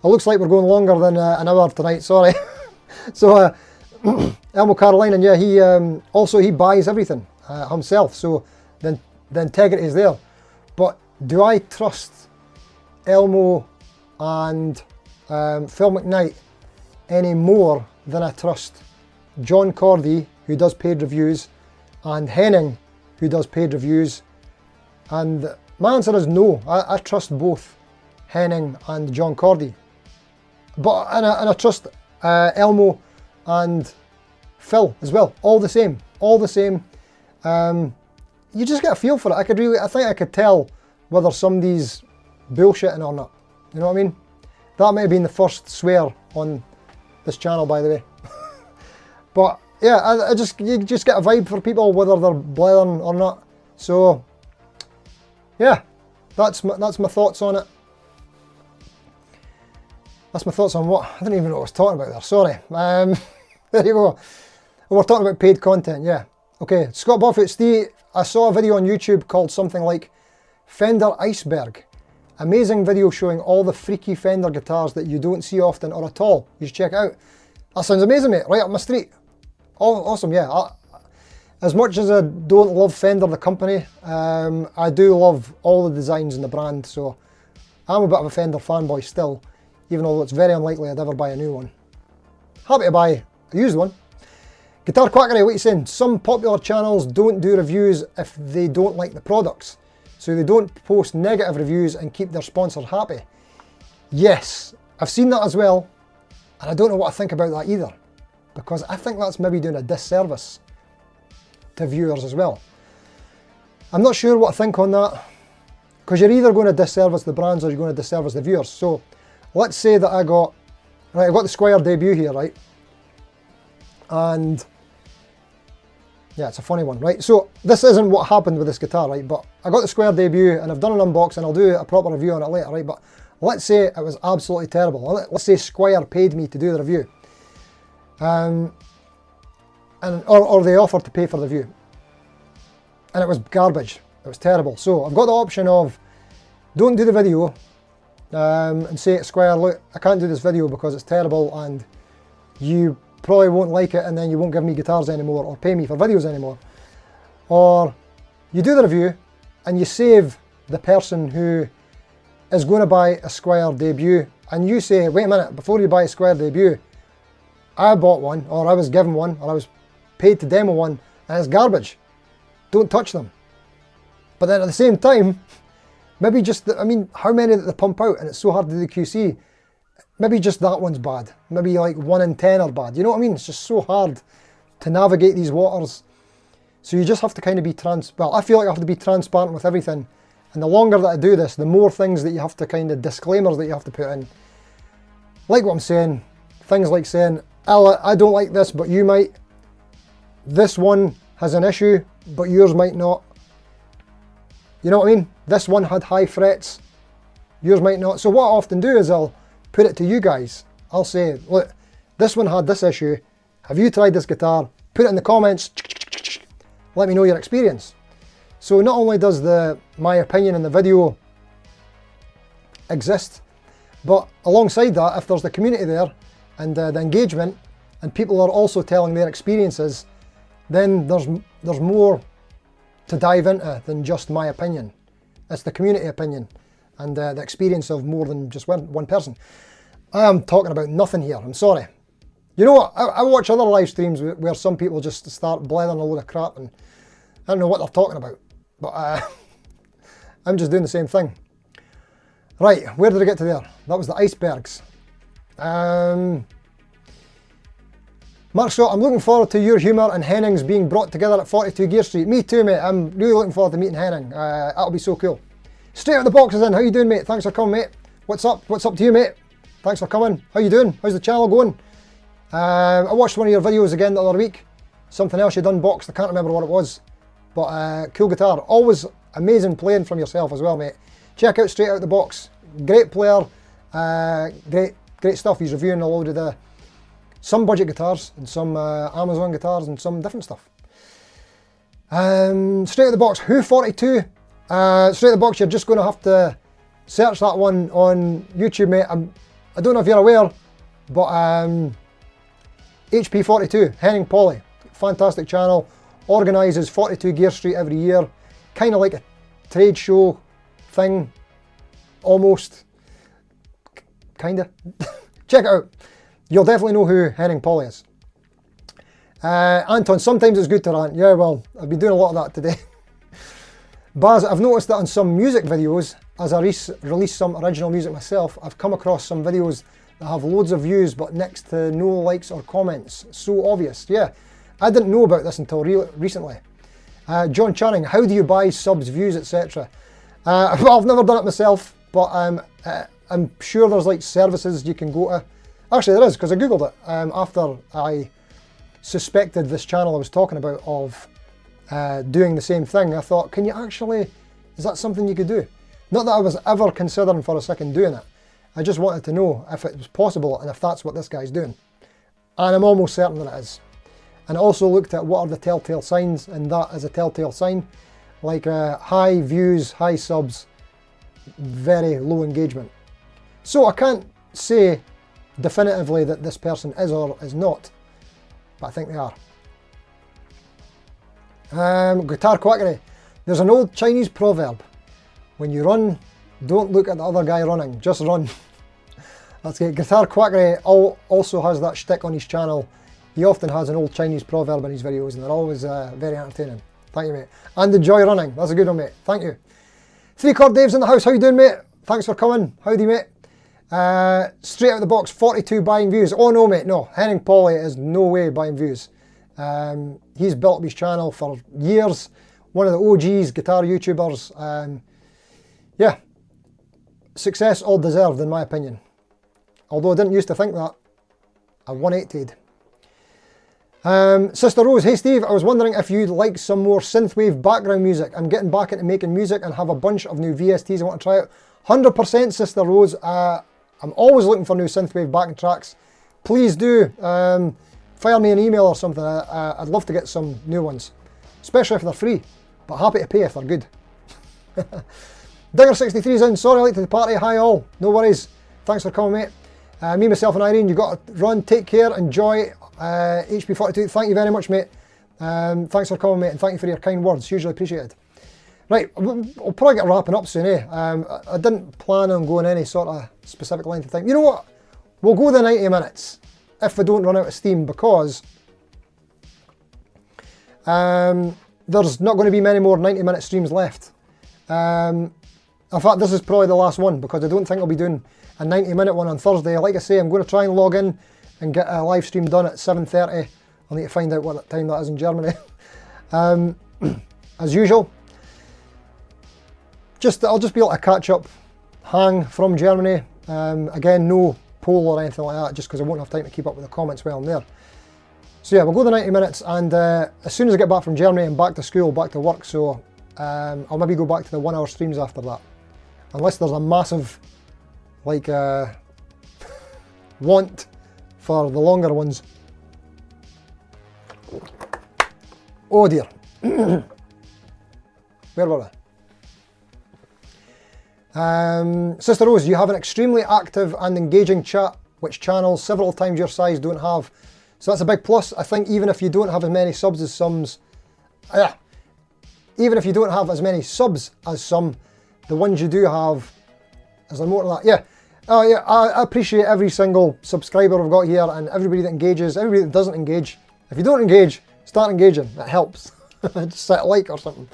It looks like we're going longer than an hour tonight, sorry. So Elmo Carolinen, yeah, he buys everything himself, so then the integrity is there. But do I trust Elmo and Phil McKnight any more than I trust John Cordy, who does paid reviews, and Henning, who does paid reviews? And my answer is no. I trust both Henning and John Cordy, but and I trust Elmo and Phil as well. All the same. You just get a feel for it. I think I could tell whether somebody's bullshitting or not. You know what I mean? That might have been the first swear on this channel, by the way. But yeah, you just get a vibe for people whether they're blathering or not. So yeah, that's my thoughts on it. That's my thoughts on what, I didn't even know what I was talking about there, sorry. There you go. We're talking about paid content, yeah. Okay, Scott Buffett, Steve, I saw a video on YouTube called something like Fender Iceberg. Amazing video showing all the freaky Fender guitars that you don't see often or at all. You should check it out. That sounds amazing, mate, right up my street. Oh, awesome, yeah. As much as I don't love Fender the company, I do love all the designs and the brand, so I'm a bit of a Fender fanboy still, even though it's very unlikely I'd ever buy a new one. Happy to buy a used one. Guitar Quackery, what are you saying? Some popular channels don't do reviews if they don't like the products, so they don't post negative reviews and keep their sponsors happy. Yes, I've seen that as well, and I don't know what I think about that either, because I think that's maybe doing a disservice to viewers as well. I'm not sure what I think on that, because you're either going to disservice the brands or you're going to disservice the viewers. So let's say that I got the Squire debut here, right? And yeah, it's a funny one, right? So this isn't what happened with this guitar, right? But I got the Squire debut and I've done an unboxing. I'll do a proper review on it later, right? But let's say it was absolutely terrible. Let's say Squire paid me to do the review. Or they offered to pay for the review. And it was garbage. It was terrible. So I've got the option of don't do the video and say to Squire, look, I can't do this video because it's terrible and you probably won't like it and then you won't give me guitars anymore or pay me for videos anymore. Or you do the review and you save the person who is going to buy a Squire debut and you say, wait a minute, before you buy a Squire debut, I bought one or I was given one or I was paid to demo one and it's garbage. Don't touch them. But then at the same time, maybe just, I mean, how many that they pump out and it's so hard to do QC, maybe just that one's bad. Maybe like 1 in 10 are bad. You know what I mean? It's just so hard to navigate these waters. So you just have to kind of be I feel like I have to be transparent with everything. And the longer that I do this, the more things that you have to kind of, disclaimers that you have to put in. Like what I'm saying, things like saying, I don't like this, but you might. This one has an issue, but yours might not. You know what I mean? This one had high frets, yours might not. So what I often do is I'll put it to you guys. I'll say, look, this one had this issue. Have you tried this guitar? Put it in the comments. Let me know your experience. So not only does my opinion in the video exist, but alongside that, if there's the community there and the engagement and people are also telling their experiences, then there's more to dive into than just my opinion. It's the community opinion and the experience of more than just one person. I am talking about nothing here, I'm sorry. You know what, I watch other live streams where some people just start blathering a load of crap and I don't know what they're talking about, but I'm just doing the same thing. Right, where did I get to there? That was the icebergs. Mark Scott, I'm looking forward to your humour and Henning's being brought together at 42 Gear Street. Me too, mate. I'm really looking forward to meeting Henning. That'll be so cool. Straight out the boxes in. How you doing, mate? Thanks for coming, mate. What's up? What's up to you, mate? Thanks for coming. How you doing? How's the channel going? I watched one of your videos again the other week. Something else you'd unboxed. I can't remember what it was. But cool guitar. Always amazing playing from yourself as well, mate. Check out Straight Out the Box. Great player. Great stuff. He's reviewing a load of some budget guitars and some Amazon guitars and some different stuff. Straight Out the Box, Who 42? Straight Out the Box, you're just going to have to search that one on YouTube, mate. I don't know if you're aware, but HP42, Henning Polly, fantastic channel, organises 42 Gear Street every year, kind of like a trade show thing, almost, kind of. Check it out. You'll definitely know who Henning Polly is. Anton, sometimes it's good to rant. Yeah, well, I've been doing a lot of that today. Baz, I've noticed that on some music videos, as I release some original music myself, I've come across some videos that have loads of views but next to no likes or comments. So obvious. Yeah, I didn't know about this until recently. John Channing, how do you buy subs, views, etc.? Well, I've never done it myself, but I'm sure there's like services you can go to. Actually, there is, because I googled it after I suspected this channel I was talking about of doing the same thing. I thought, can you actually, is that something you could do? Not that I was ever considering for a second doing it. I just wanted to know if it was possible and if that's what this guy's doing. And I'm almost certain that it is. And I also looked at what are the telltale signs, and that is a telltale sign. Like high views, high subs, very low engagement. So I can't say definitively that this person is or is not, but I think they are. Guitar quackery. There's an old Chinese proverb. When you run, don't look at the other guy running, just run. That's good. Guitar quackery also has that shtick on his channel. He often has an old Chinese proverb in his videos, and they're always very entertaining. Thank you, mate. And enjoy running. That's a good one, mate. Thank you. 3-Chord Dave's in the house. How you doing, mate? Thanks for coming. Howdy, mate. Straight out of the box, 42 buying views. Oh no, mate, no. Henning Polly is no way buying views. He's built up his channel for years. One of the OGs guitar YouTubers. Yeah, success all deserved in my opinion. Although I didn't used to think that. I 180'd. Sister Rose, hey Steve, I was wondering if you'd like some more synthwave background music. I'm getting back into making music and have a bunch of new VSTs I want to try out. 100% Sister Rose. I'm always looking for new synthwave backing tracks. Please do fire me an email or something. I'd love to get some new ones, especially if they're free, but happy to pay if they're good. Digger63's in. Sorry late to the party. Hi all. No worries. Thanks for coming, mate. Me, myself and Irene, you got to run. Take care. Enjoy. HP42. Thank you very much, mate. Thanks for coming, mate, and thank you for your kind words. Hugely appreciated. Right, we'll probably get wrapping up soon, eh? I didn't plan on going any sort of specific length of time. You know what? We'll go the 90 minutes if we don't run out of steam, because there's not going to be many more 90-minute streams left. In fact, this is probably the last one, because I don't think I'll be doing a 90-minute one on Thursday. Like I say, I'm going to try and log in and get a live stream done at 7:30. I'll need to find out what time that is in Germany. As usual, I'll just be able to catch up, hang from Germany. Again, no poll or anything like that, just because I won't have time to keep up with the comments while I'm there. So yeah, we'll go the 90 minutes, and as soon as I get back from Germany, I'm back to school, back to work, so I'll maybe go back to the 1 hour streams after that. Unless there's a massive, like, want for the longer ones. Oh dear. Where were we? Sister Rose, you have an extremely active and engaging chat, which channels several times your size don't have. So that's a big plus. I think even if you don't have as many subs as some, even if you don't have as many subs as some, the ones you do have, is there more to that? Yeah. Oh yeah, I appreciate every single subscriber I've got here, and everybody that engages, everybody that doesn't engage. If you don't engage, start engaging. It helps. Just set a like or something.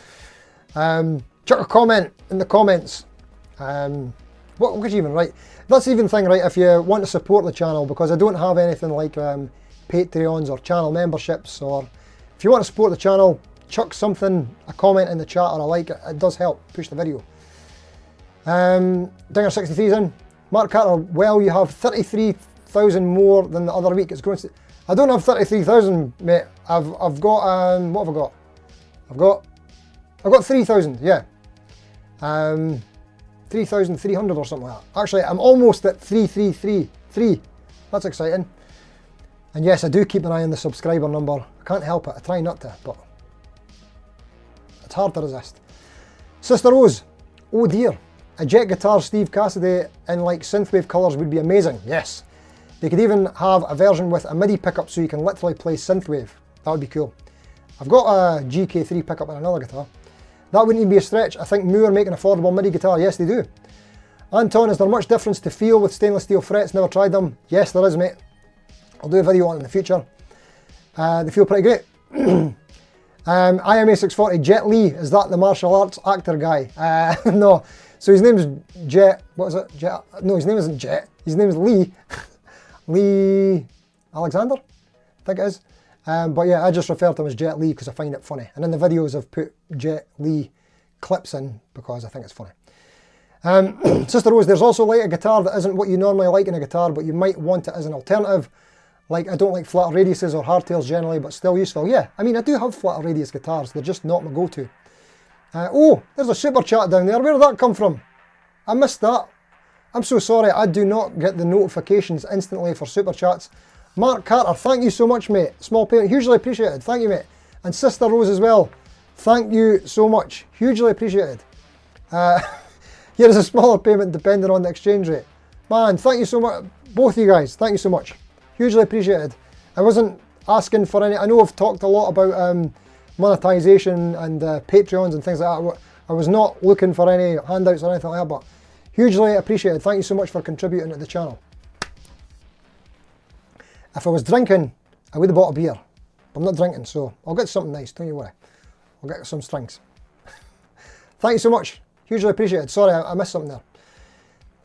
Chuck a comment in the comments. What could you even write? That's even thing, right, if you want to support the channel, because I don't have anything like Patreons or channel memberships, or if you want to support the channel, chuck something, a comment in the chat or a like. It does help push the video. Dinger63's in. Mark Carter, well, you have 33,000 more than the other week. It's going to, I don't have 33,000, mate. I've got what have I got? I've got 3,000, yeah. 3,300 or something like that. Actually, I'm almost at 3,333. That's exciting. And yes, I do keep an eye on the subscriber number. I can't help it. I try not to, but it's hard to resist. Sister Rose, oh dear. A jet guitar Steve Cassidy in like synthwave colours would be amazing. Yes. They could even have a version with a MIDI pickup so you can literally play synthwave. That would be cool. I've got a GK3 pickup on another guitar. That wouldn't even be a stretch. I think Moore make an affordable MIDI guitar. Yes, they do. Anton, is there much difference to feel with stainless steel frets? Never tried them. Yes, there is, mate. I'll do a video on it in the future. They feel pretty great. IMA640, Jet Li, is that the martial arts actor guy? No. So his name's Jet, what is it? Jet? No, his name isn't Jet. His name is Lee. Lee Alexander, I think it is. But yeah, I just refer to him as Jet Li because I find it funny. And in the videos I've put Jet Li clips in because I think it's funny. Sister Rose, there's also like a guitar that isn't what you normally like in a guitar, but you might want it as an alternative. Like, I don't like flatter radiuses or hardtails generally, but still useful. Yeah, I mean, I do have flatter radius guitars. They're just not my go-to. Oh, there's a super chat down there. Where did that come from? I missed that. I'm so sorry, I do not get the notifications instantly for super chats. Mark Carter, thank you so much, mate. Small payment, hugely appreciated. Thank you, mate. And Sister Rose as well. Thank you so much. Hugely appreciated. Here's a smaller payment depending on the exchange rate. Man, thank you so much. Both of you guys, thank you so much. Hugely appreciated. I wasn't asking for any, I know I've talked a lot about monetization and Patreons and things like that. I was not looking for any handouts or anything like that, but hugely appreciated. Thank you so much for contributing to the channel. If I was drinking, I would have bought a beer. I'm not drinking, so I'll get something nice, don't you worry. I'll get some strings. Thank you so much. Hugely appreciated. Sorry, I missed something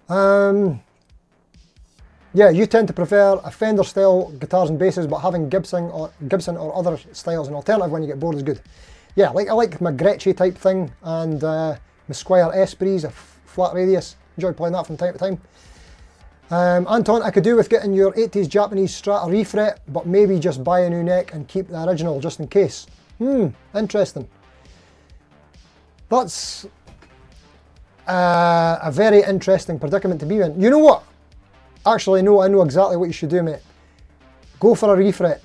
there. Yeah, you tend to prefer a Fender style guitars and basses, but having Gibson or other styles, an alternative when you get bored is good. Yeah, I like my Gretsch type thing and my Squier Esprits, a flat radius. Enjoy playing that from time to time. Anton, I could do with getting your 80s Japanese Strat a refret, but maybe just buy a new neck and keep the original just in case. Interesting. That's a very interesting predicament to be in. You know what? Actually, no, I know exactly what you should do, mate. Go for a refret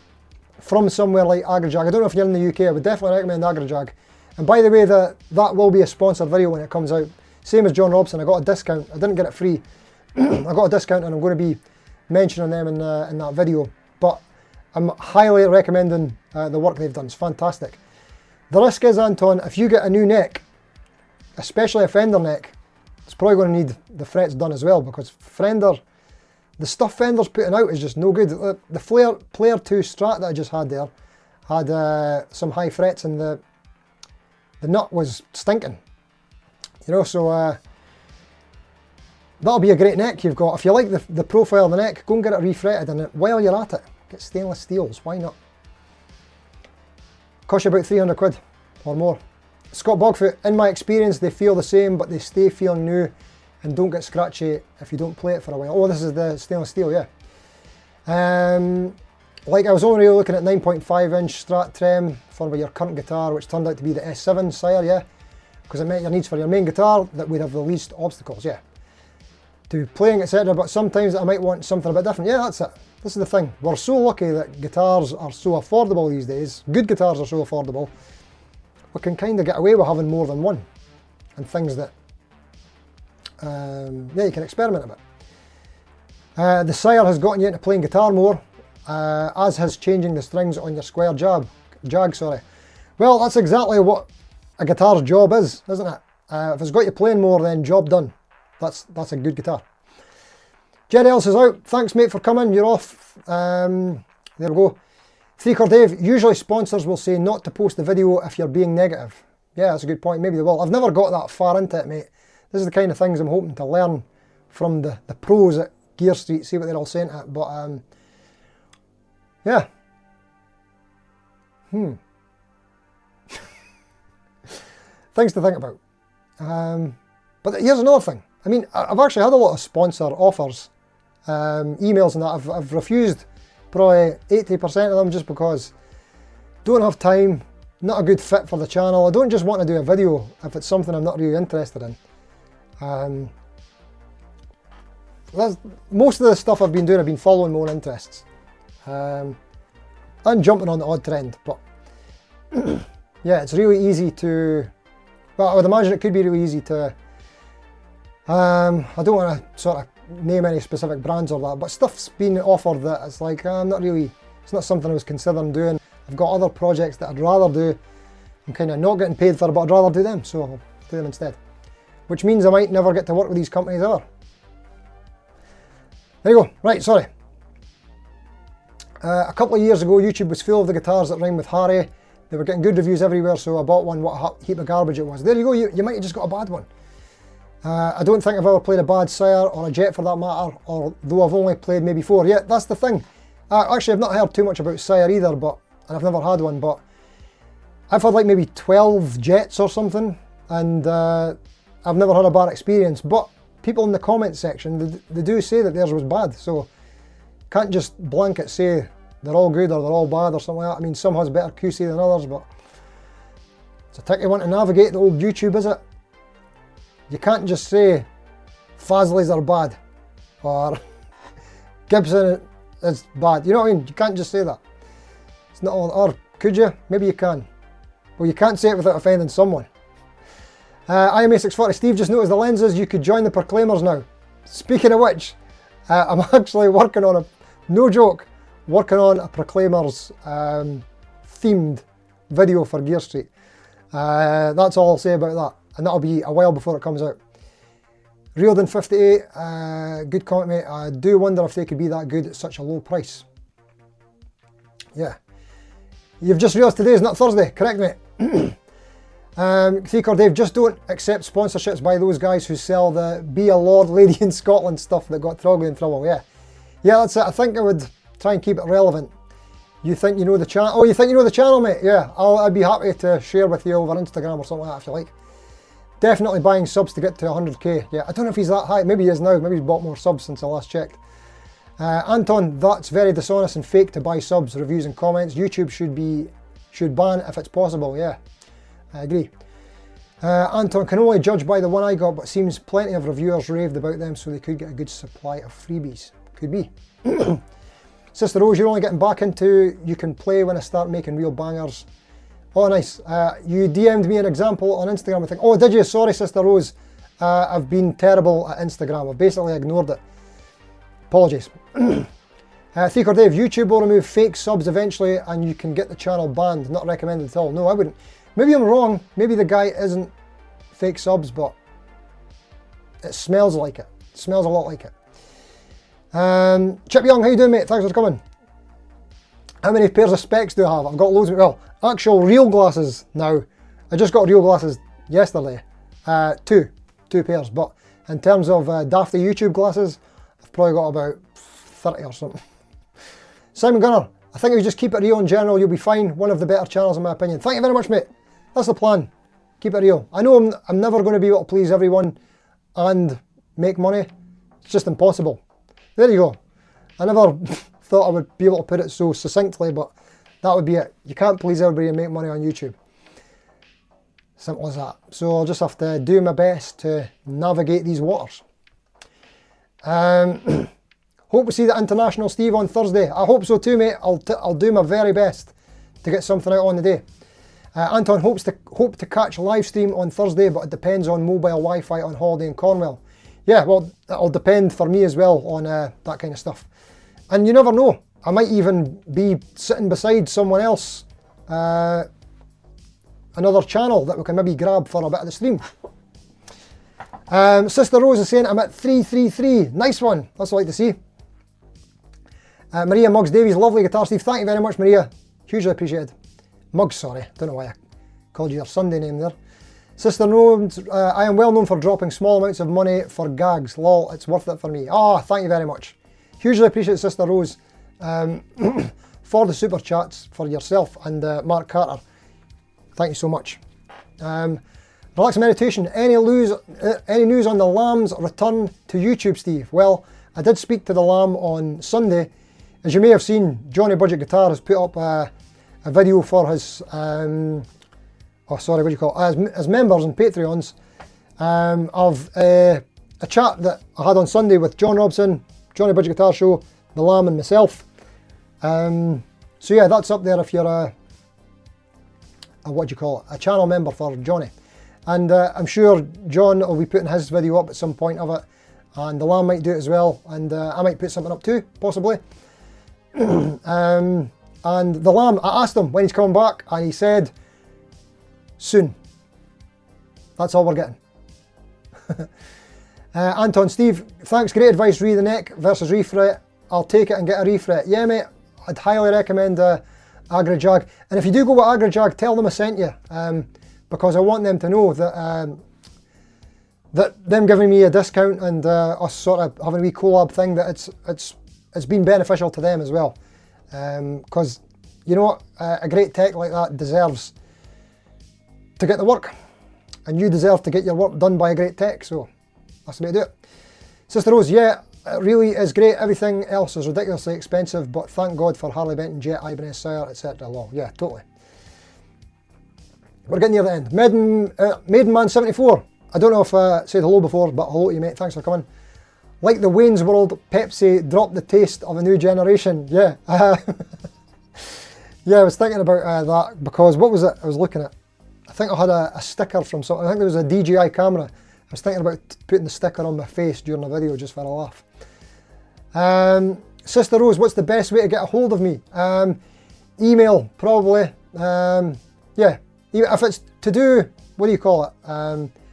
from somewhere like Agrajag. I don't know if you're in the UK, I would definitely recommend Agrajag. And by the way, that will be a sponsored video when it comes out. Same as John Robson, I got a discount. I didn't get it free. I got a discount and I'm going to be mentioning them in that video. But I'm highly recommending the work they've done. It's fantastic. The risk is, Anton, if you get a new neck, especially a Fender neck, it's probably going to need the frets done as well, because Fender, the stuff Fender's putting out is just no good. The Player 2 Strat that I just had there had some high frets and the nut was stinking. You know, so that'll be a great neck you've got. If you like the profile of the neck, go and get it refretted, and while you're at it, get stainless steels, why not? Cost you about 300 quid or more. Scott Bogfoot, in my experience, they feel the same, but they stay feeling new and don't get scratchy if you don't play it for a while. Oh, this is the stainless steel, yeah. Like I was only really looking at 9.5 inch Strat trem for your current guitar, which turned out to be the S7 sire, yeah. Because it met your needs for your main guitar that would have the least obstacles, yeah. To playing, etc. But sometimes I might want something a bit different. Yeah, that's it. This is the thing. We're so lucky that guitars are so affordable these days. Good guitars are so affordable. We can kind of get away with having more than one. And things that, yeah, you can experiment a bit. The sire has gotten you into playing guitar more, as has changing the strings on your Squier Jag, sorry. Well, that's exactly what a guitar's job is, isn't it? If it's got you playing more, then job done. That's a good guitar. Jerry Ellis is out. Thanks, mate, for coming. You're off. There we go. 3Core Dave, usually sponsors will say not to post the video if you're being negative. Yeah, that's a good point. Maybe they will. I've never got that far into it, mate. This is the kind of things I'm hoping to learn from the pros at Gear Street, see what they're all saying to it. But, yeah. Things to think about. But here's another thing. I mean, I've actually had a lot of sponsor offers, emails and that. I've refused probably 80% of them just because don't have time, not a good fit for the channel. I don't just want to do a video if it's something I'm not really interested in. Most of the stuff I've been doing, I've been following my own interests. And jumping on the odd trend, but yeah, it's really easy to, well, I would imagine it could be really easy to, I don't want to sort of name any specific brands or that, but stuff's been offered that it's like, I'm not really, it's not something I was considering doing. I've got other projects that I'd rather do. I'm kind of not getting paid for it, but I'd rather do them, so I'll do them instead. Which means I might never get to work with these companies ever. There you go. Right, sorry. A couple of years ago, YouTube was full of the guitars that rhyme with Harry. They were getting good reviews everywhere, so I bought one. What a heap of garbage it was. There you go. You might have just got a bad one. I don't think I've ever played a bad Sire or a Jet for that matter, although I've only played maybe 4. Yeah, that's the thing. Actually, I've not heard too much about Sire either, and I've never had one, but I've had like maybe 12 Jets or something, and I've never had a bad experience. But people in the comment section, they do say that theirs was bad, so can't just blanket say they're all good or they're all bad or something like that. I mean, some has better QC than others, but it's a tricky one to navigate, the old YouTube, is it? You can't just say Fazli's are bad, or Gibson is bad. You know what I mean? You can't just say that. It's not all, or could you? Maybe you can. Well, you can't say it without offending someone. IMA640, Steve just noticed the lenses, you could join the Proclaimers now. Speaking of which, I'm actually working on no joke, working on a Proclaimers themed video for Gear Street. That's all I'll say about that, and that'll be a while before it comes out. Reelden58, good comment mate, I do wonder if they could be that good at such a low price. Yeah. You've just realised today is not Thursday, correct mate? Theaker Dave, just don't accept sponsorships by those guys who sell the Be a Lord Lady in Scotland stuff that got Trogly in trouble. Yeah, that's it. I think I would try and keep it relevant. You think you know the channel? Oh, you think you know the channel, mate? Yeah, I'd be happy to share with you over Instagram or something like that if you like. Definitely buying subs to get to 100k. Yeah, I don't know if he's that high. Maybe he is now. Maybe he's bought more subs since I last checked. Anton, that's very dishonest and fake to buy subs, reviews and comments. YouTube should ban if it's possible. Yeah, I agree. Anton, can only judge by the one I got, but seems plenty of reviewers raved about them, so they could get a good supply of freebies. Could be. Sister Rose, you're only getting back into you can play when I start making real bangers. Oh, nice. You DM'd me an example on Instagram. I think. Oh, did you? Sorry, Sister Rose. I've been terrible at Instagram. I've basically ignored it. Apologies. Theaker Dave, YouTube will remove fake subs eventually and you can get the channel banned. Not recommended at all. No, I wouldn't. Maybe I'm wrong. Maybe the guy isn't fake subs, but it smells like it. It smells a lot like it. Chip Young, how you doing, mate? Thanks for coming. How many pairs of specs do I have? I've got loads of, well, actual real glasses now. I just got real glasses yesterday. Two pairs, but in terms of dafty YouTube glasses, I've probably got about 30 or something. Simon Gunner, I think if you just keep it real in general, you'll be fine. One of the better channels in my opinion. Thank you very much, mate. That's the plan. Keep it real. I know I'm never going to be able to please everyone and make money. It's just impossible. There you go. I never thought I would be able to put it so succinctly, but that would be it. You can't please everybody and make money on YouTube. Simple as that. So I'll just have to do my best to navigate these waters. Hope we see the International Steve on Thursday. I hope so too, mate. I'll do my very best to get something out on the day. Anton hope to catch Livestream on Thursday, but it depends on mobile Wi-Fi on holiday in Cornwall. Yeah, well, it'll depend for me as well on that kind of stuff. And you never know. I might even be sitting beside someone else, another channel that we can maybe grab for a bit of the stream. Sister Rose is saying I'm at 333. Nice one. That's what I like to see. Maria Muggs Davies, lovely guitar, Steve. Thank you very much, Maria. Hugely appreciated. Muggs, sorry. Don't know why I called you your Sunday name there. Sister Rose, I am well known for dropping small amounts of money for gags. Lol, it's worth it for me. Oh, thank you very much. Hugely appreciate Sister Rose for the super chats for yourself and Mark Carter. Thank you so much. Relax Meditation, any news on the Lamb's return to YouTube, Steve? Well, I did speak to the Lamb on Sunday. As you may have seen, Johnny Budget Guitar has put up a video for his, his members and Patreons of a chat that I had on Sunday with John Robson, Johnny Budget Guitar Show, the Lamb and myself. So yeah, that's up there if you're a channel member for Johnny. And I'm sure John will be putting his video up at some point of it, and the Lamb might do it as well, and I might put something up too, possibly. And the Lamb, I asked him when he's coming back, and he said, soon. That's all we're getting. Anton, Steve, thanks, great advice, re the neck versus refret. I'll take it and get a refret. Yeah, mate, I'd highly recommend AgriJag. And if you do go with AgriJag, tell them I sent you. Because I want them to know that that them giving me a discount and us sort of having a wee collab thing, that it's been beneficial to them as well. Because you know what, a great tech like that deserves to get the work, and you deserve to get your work done by a great tech. So that's the way to do it. Sister Rose, yeah, it really is great. Everything else is ridiculously expensive, but thank God for Harley Benton, Jet, Ibanez, Sire, etc. Yeah, totally. We're getting near the end. Maidenman 74. I don't know if I said hello before, but hello to you, mate. Thanks for coming. Like the Wayne's World, Pepsi dropped the taste of a new generation. Yeah. Yeah, I was thinking about that because what was it I was looking at? I think I had a sticker from something. I think there was a DJI camera. I was thinking about putting the sticker on my face during the video just for a laugh. Sister Rose, what's the best way to get a hold of me? Email, probably. Yeah, if it's to do, what do you call it?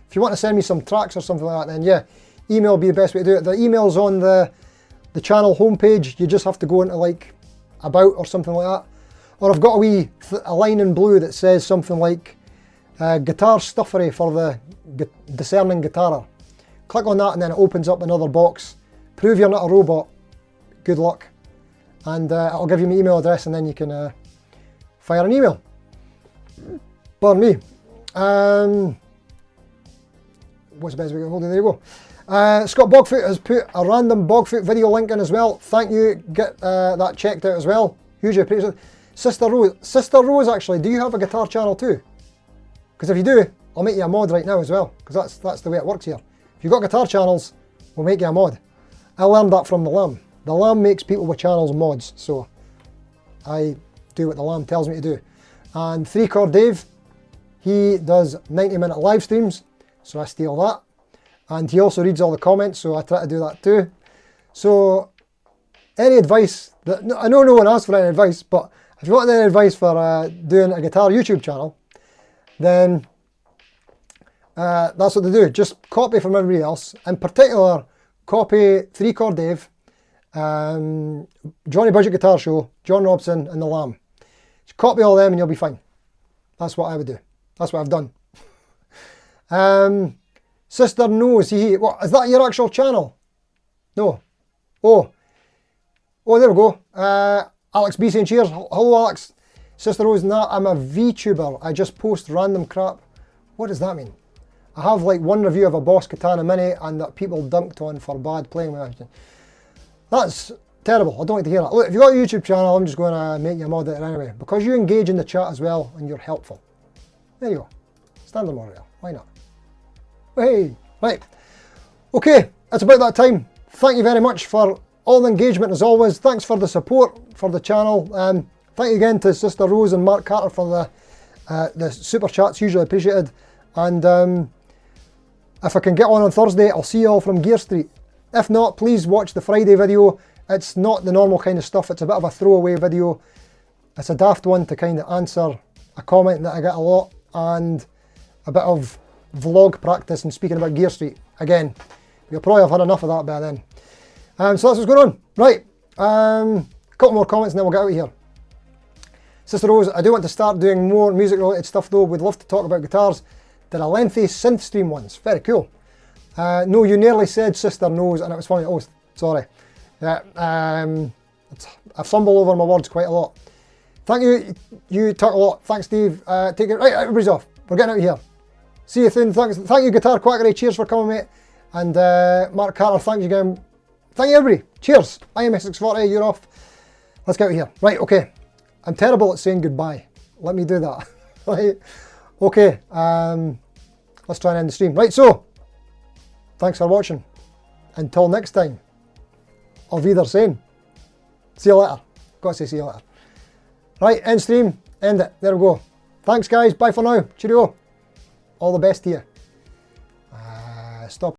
If you want to send me some tracks or something like that, then yeah, email will be the best way to do it. The email's on the channel homepage. You just have to go into like about or something like that. Or I've got a line in blue that says something like guitar stuffery for the discerning guitarer. Click on that and then it opens up another box. Prove you're not a robot. Good luck. And I'll give you my email address and then you can fire an email. Pardon me. What's the best way to get hold of? There you go. Scott Bogfoot has put a random Bogfoot video link in as well. Thank you. Get that checked out as well. Hugely appreciate it. Sister Rose, actually, do you have a guitar channel too? Because if you do, I'll make you a mod right now as well. Because that's the way it works here. If you've got guitar channels, we'll make you a mod. I learned that from the Lamb. The Lamb makes people with channels mods, so I do what the Lamb tells me to do. And 3 Chord Dave, he does 90-minute live streams, so I steal that. And he also reads all the comments, so I try to do that too. So any advice, I know no one asks for any advice, but if you want any advice for doing a guitar YouTube channel, then that's what they do. Just copy from everybody else. In particular, copy 3 Chord Dave, Johnny Budget Guitar Show, John Robson and The Lamb. Just copy all them and you'll be fine. That's what I would do. That's what I've done. Sister Knows, what, is that your actual channel? No. Oh, there we go. Alex B saying cheers. Hello, Alex. Sister Rose, nah, I'm a VTuber. I just post random crap. What does that mean? I have like one review of a Boss Katana Mini and that people dunked on for bad playing with it. That's terrible. I don't like to hear that. Look, if you've got a YouTube channel, I'm just going to make you a mod anyway. Because you engage in the chat as well and you're helpful. There you go. Standard model. Why not? Hey, right. Okay, it's about that time. Thank you very much for all the engagement as always. Thanks for the support for the channel. Thank you again to Sister Rose and Mark Carter for the super chats, hugely appreciated. And if I can get on Thursday, I'll see you all from Gear Street. If not, please watch the Friday video. It's not the normal kind of stuff. It's a bit of a throwaway video. It's a daft one to kind of answer a comment that I get a lot and a bit of vlog practice and speaking about Gear Street. Again, you'll probably have had enough of that by then. So that's what's going on. Right, a couple more comments and then we'll get out of here. Sister Rose, I do want to start doing more music related stuff though. Would love to talk about guitars. Did a lengthy synth stream once. Very cool. No, you nearly said Sister Knows and it was funny. Oh, sorry. Yeah, I fumble over my words quite a lot. Thank you. You talk a lot. Thanks, Steve. Take it. Right, everybody's off. We're getting out of here. See you soon. Thanks. Thank you, Guitar Quackery. Cheers for coming, mate. And Mark Carter, thank you again. Thank you, everybody. Cheers. IMS640, you're off. Let's get out of here. Right, okay. I'm terrible at saying goodbye. Let me do that. Right. Okay. Let's try and end the stream. Right, so thanks for watching. Until next time. Auf Wiedersehen. See you later. Got to say see you later. Right, end stream. End it. There we go. Thanks, guys. Bye for now. Cheerio. All the best to you. Stop.